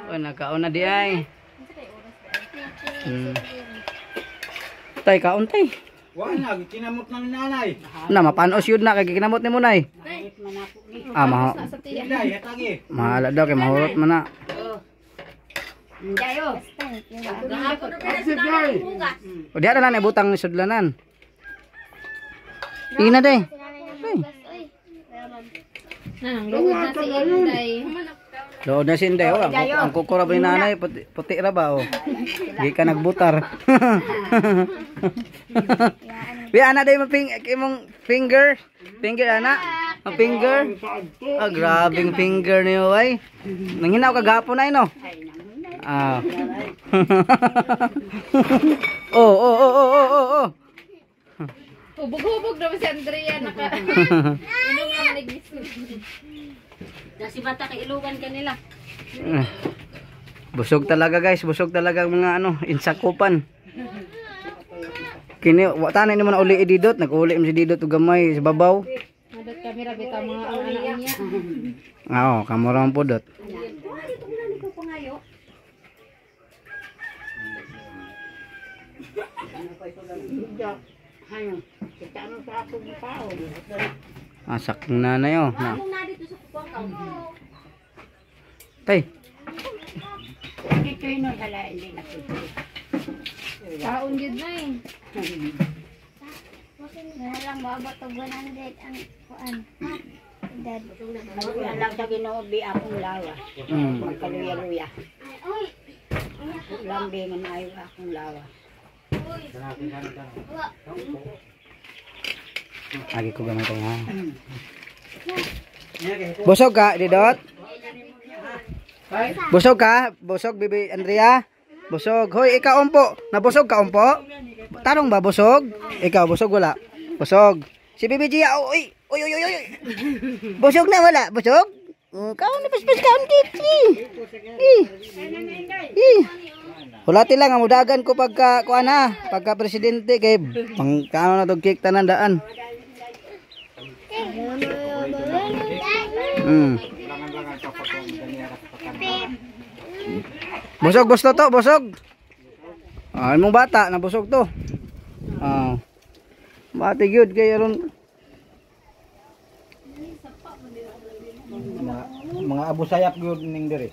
Oh, nagkaon na di ay. Tay kaon tay. Wa na kinamot ng nanay. Na mapanos yun na kay kinamot ni mo nay. Nay, hatagi. Mahala daw kay mahurot man na. Dayo. Gahapon na pala sa bugas. O diha na lang ibutang ni sudlanan. Ina day. Nang lugod na si Inday. Lood na sinday, oh. Ang kukura ba ni nanay, puti ra ba, oh. Di ka nagbutar. Bi, ana day mong finger. Finger, ana. Ang finger. Ah, grabing finger niyo, ay. Nanghinaw ka gapon ay, no? Ah. Oh. Hubog-hubog daw si Andrea naka. Inom nga manigis. Kasi bata kay ilugan kanila. Busog talaga guys, busog talaga ang mga ano, insakupan. Kini wa tanay naman uli ididot, nag-uli man si didot og gamay sa babaw. Madot kamera bitaw mga anak niya. Oo, kamera man pudot. Saking nanay, oh. Na. Tay. Dito yun ang hala, hindi na Kaon gid na eh. Lang mabot og 100 ang kuan. Dad. Alam sa Ginoo bi akong lawa. Magkaluya-luya. Oy. Lambi man ayo akong lawa. Agi ko gamay tayo, ha. Busog ka, didot? Busog ka? Busog, Bibi Andrea? Busog. Hoy, ikaw umpo. Nabusog ka umpo? Tarong ba busog? Ikaw, busog wala? Busog. Si Bibi Gia, oy. Busog na wala? Busog? Kaon na paspis kaon kitsi. Hulati lang ang mudagan ko pagka kuan ha, pagka presidente kay pang kaano na tog cake tanan daan. Busog gusto to, busog. Ah, imong bata na busog to. Ah. Bati gyud kay aron Mga abo sayap gyud ning diri.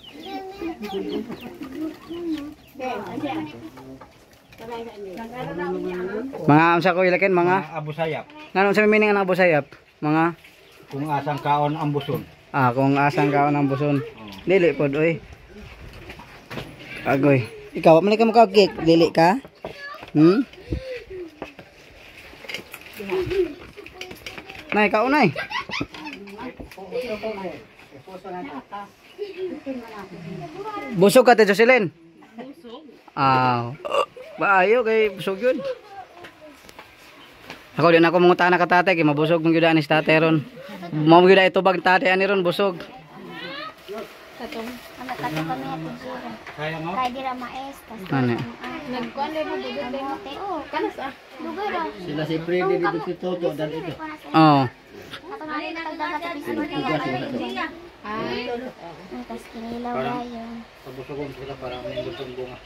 mga unsa ko ilakin mga Abo sayap. nganong sa meaning ang abo sayap? Mga Kung asang kaon ang buson. kung asang kaon ang buson. Dili pod oy. Agoy. Ikaw man ka mo cake, dili ka? Nay, kaunay. Busog ka, Tito Jocelyn? Busog? Maayo kay busog yun. Ako din ako mga tanak ka tatay, kay mabusog mong yun anis tatay ron. Mamo yun itubag tatay ani ron, busog. Katong kami atin sura. Kaya mo? Kaya dira maes. Ano? Nagkuan din mo budod din mo. Oh, kanas ah. Lugar ah. Sila si Freddy dito si Toto dan ito. Oo. Ato na rin nagdagat sa bisita. Ay. Tas kinilaw dayon. Pabusogon sila para may busong bunga.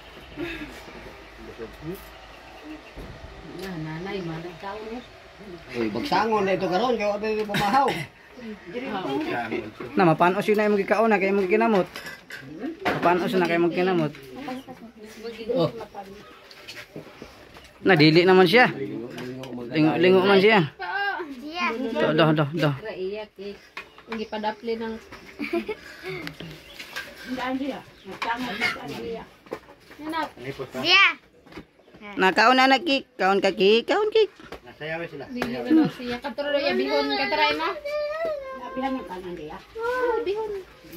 Nanay man kaon. Uy, bagsangon na ito karon kay abi pumahaw. Na mapanos yun na imong gikaon na kay imong kinamot. Mapanos na kay imong kinamot. Oh. Nadili naman siya. Lingo man siya. Siya. Dah. Iyak eh. Hindi pa dapli ng Siya. Nakaon na kik, kaon ka kik, kaon kik. Nasayaw sila. Dili na daw siya. Katuro ya bihon katray mo.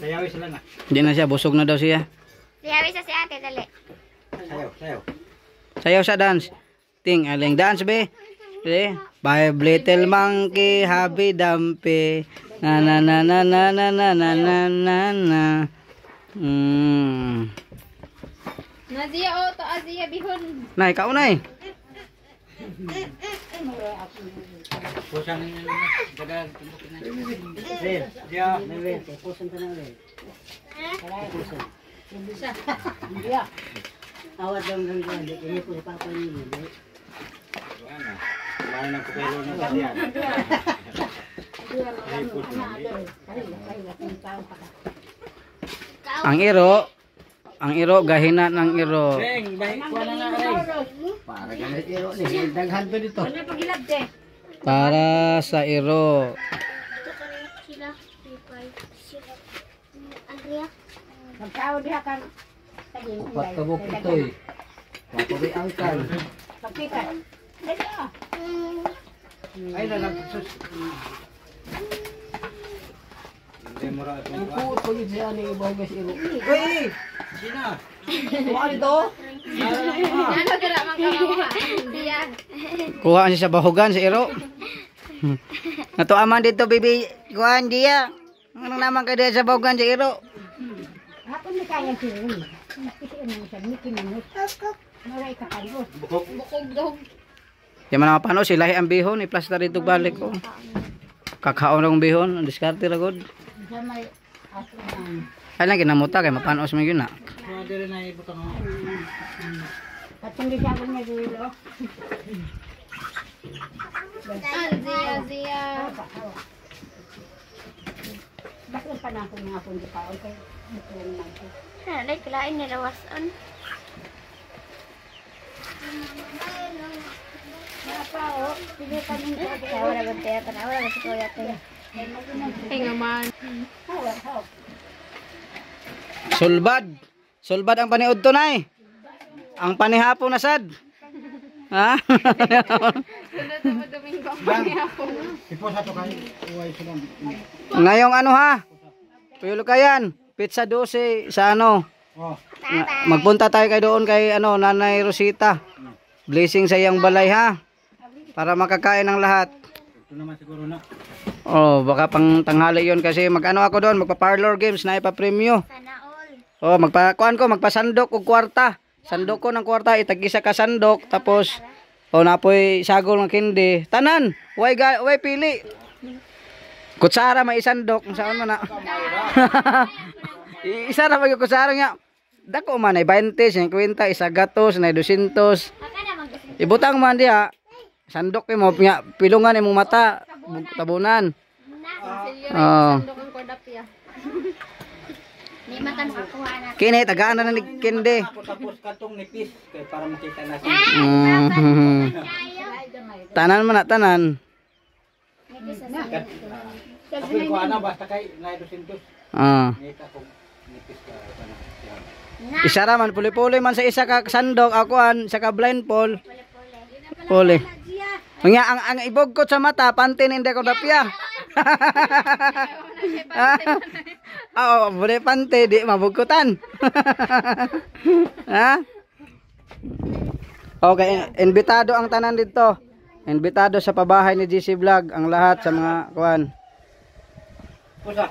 Sayaw sila na. Hindi na siya, busog na daw siya. Siya bisa si ate dali. Sayaw. Sayaw sa dance. Ting, aling dance be. Five little monkey, happy dumpy. Na na na na na na na na na na na. Nadia o to Azia bihon. Nay, kaon nay. Pusan ninyo na. Dagan tumbukin na. Ren, dia, ren. Pusan ta na ren. Pusan. Dia. Awat dong dong dia. Ini punya papa ini. Mana? Mana nak kepelo na dia. Ang iro, gahina ng iro. Reng, baik ko na nga reng. Para ganit iro ni. Daghan to dito. Para sa iro. Magkao diha kan. Upat ka buk ito eh. Papabayaan ka. Pagkikat. Dali ah. Ay na nagsus. Hindi mo ra ito. Ang kuot ko yun siya ni Ibaw guys. Uy! Sina? Kuhaan ito? Ano dira man ka diya. Kuha siya sa bahugan sa iro. Nato aman dito bibi kuan dia. Ano naman ka diya sa bahugan sa iro? Hapon ni kaya sila. Nakisiin mo siya. Nikinunod. Maray ka kayo. Bukog dog. Yung mga pano sila ang bihon i-plaster dito balik ko. Kakaon ng bihon, ang diskarte ra gud. Diyan may asunan. Ay lang kinamuta kay mapanos man yun na. Mga dire na ibutang mo. Katong gisabon niya dulo. Zia. Bakit pa na ako nga kung di pa okay. Mutuwang nagpo. Like, lain nila wasan. Apa o? Pili pa ng kaya. Wala ba tayo? Wala ba si Kuya tayo? Ay nga man. Hawa. Sulbad. Sulbad ang paniud to nay. Ang panihapon na sad. Ha? Sunod mo Domingo ako. Ipos ato kay uway sila. Ngayong ano ha? Puyulo kayan. Pizza 12 sa ano? Oh. Magpunta tayo kay doon kay ano Nanay Rosita. Blessing sa iyang balay ha. Para makakain ng lahat. Ito naman siguro na. Oh, baka pang tanghali 'yon kasi magano ako doon, magpa-parlor games na ipa-premyo. Sana all. Oh, magpasandok og kwarta. Sandok ko ng kwarta, itag-isa ka sandok tapos napoy sagol ng kindi. Tanan, way pili. Kutsara may isandok, saan man na. Isa ra may kutsara nga. Dako man ay 20, 50, isa gatos, na 200. Ibutang man diha. Sandok mo nga pilungan imong mata, tabunan. Oh. Sandok ang kordapya. Di matan makakuha na. Kini tagaan na ni kindi. Tapos katong nipis kay para makita na siya. Tanan man na tanan. Kapil ko ana basta kay na 200. Ah. Ngita ko nipis ka kana. Isa ra man puli-puli man sa isa ka sandok akuan sa ka blindfold. Puli. Nga ang ibog ko sa mata pantin hindi ko dapya. Oo, bule pante di mabugkutan. Ha? Okay, invitado ang tanan dito. Invitado sa pabahay ni GC Vlog ang lahat sa mga kuan. Pusa.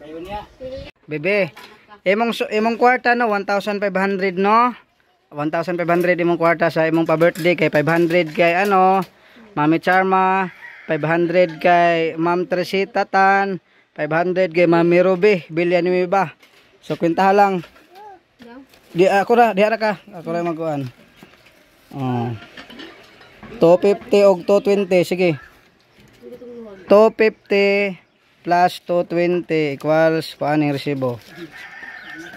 Kayo niya. Bebe, imong kwarta no 1,500 no? 1,500 imong kwarta sa imong pa-birthday kay 500 kay ano, Mami Charma, 500 kay Ma'am Tresita Tan, 500 kay Mami Ruby, bilyan ni ba. So kwenta lang. Di ako ra ka. Ako ra magkuan. Oh. 250 og 220 sige. 250 plus 220 equals paano resibo?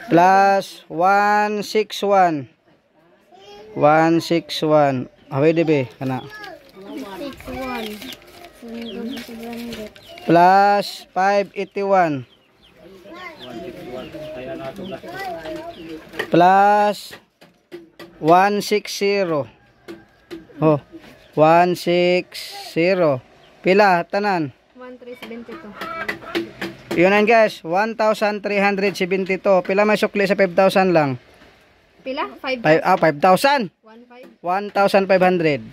Plus 161. 161. Away debe kana. 61. Plus 581. Plus 160. Oh, 160. Pila tanan? 1372. Yun yan guys, 1,372. Pila may sukli sa 5,000 lang? Pila? 5. 5,000. 15. 1,500.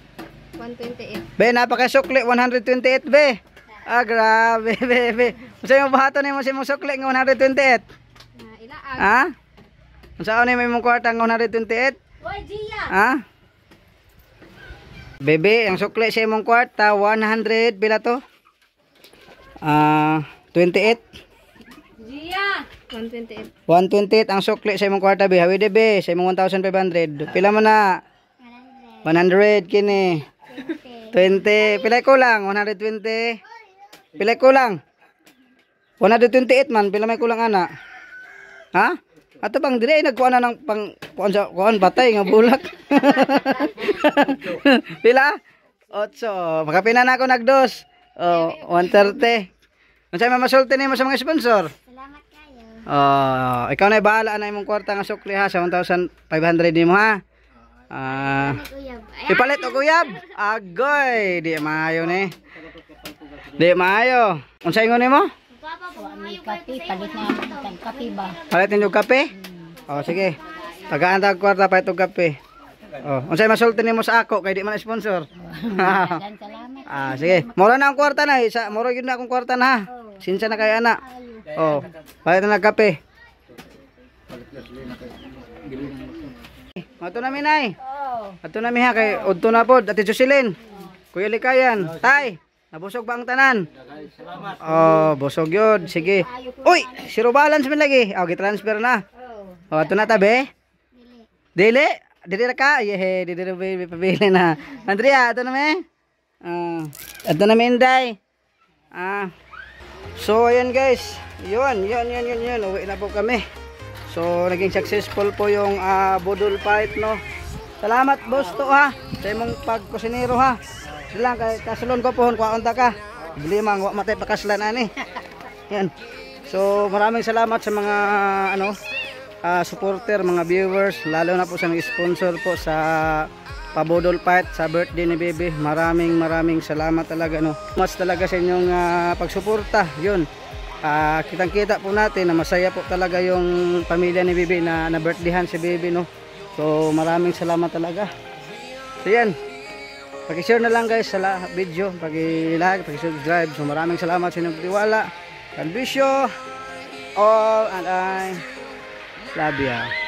128. Be, napakasukli, 128 be. Ah, grabe, be. Unsa yung bahato ni mo si mong sukli ng 128? Ilaag. Ha? Unsa ni mo imong kwarta ng 128? Oy, Gia. Ha? Bebe, ang sukli sa imong kwarta 100 pila to? 28. Gia. 128. 128 ang sukli sa imong kwarta be. Hawi de be sa imong 1,500. Pila man na? 100 kini. 20. Pila kulang? 120. Pila kulang? 128 man. Pila may kulang ana? Ha? Ato bang dire nagkuha na ng pang kuan batay nga bulak. Pila? 8. Makapina na ako nagdos. Oh, 130. Unsay mamasulti nimo sa mga sponsor? Salamat kayo. Oh, ikaw na bahala na imong kwarta nga sukli ha, 1,500 nimo ha. Ah, Kuyab. ipalit o kuyab. Agoy, di maayo ni. Di maayo. Unsay ingon nimo? Papa, May kape, palit na ng kape ba? Palit ninyo kape? Oh, sige. Tagaan tag kwarta pa itong kape. Oh, unsay masulti nimo sa ako kay di man sponsor. Dan salamat. Ah, sige. Mura na ang kwarta na, isa. Mura yun na akong kwarta na ha. Sinsa na kay ana. Oh, palit na ng kape. Mato na minay. Ato na mi ha kay udto na pod Ate Jocelyn. Kuya Likayan, tay. Nabusog ba ang tanan? Oh, busog yun. Sige. Uy, zero balance man lagi. Oh, gi-transfer na. Oh, ato na tabi. Dili. Dili na ka. Yehe, dili na pabili na. Andrea, ato na mi. Ato na mi Inday. So, ayan guys. Yun. Uwi na po kami. So, naging successful po yung budol fight, no? Salamat, boss, to ha. Sa imong pagkusinero, ha. Silang, kasulon ko po, kuha unta ka. Bili mang, wak matay pakaslan, ani. Yan. So, maraming salamat sa mga, supporter, mga viewers, lalo na po sa mga sponsor po sa pabudol fight, sa birthday ni Bebe. Maraming salamat talaga, no. Mas talaga sa inyong pagsuporta, yun. Kitang-kita po natin na masaya po talaga yung pamilya ni Bibi na birthdayhan si Bibi, no. So maraming salamat talaga. So yan. Paki-share na lang guys sa video, paki-like, paki-subscribe. So maraming salamat sa inyong tiwala. God bless you all and I love you.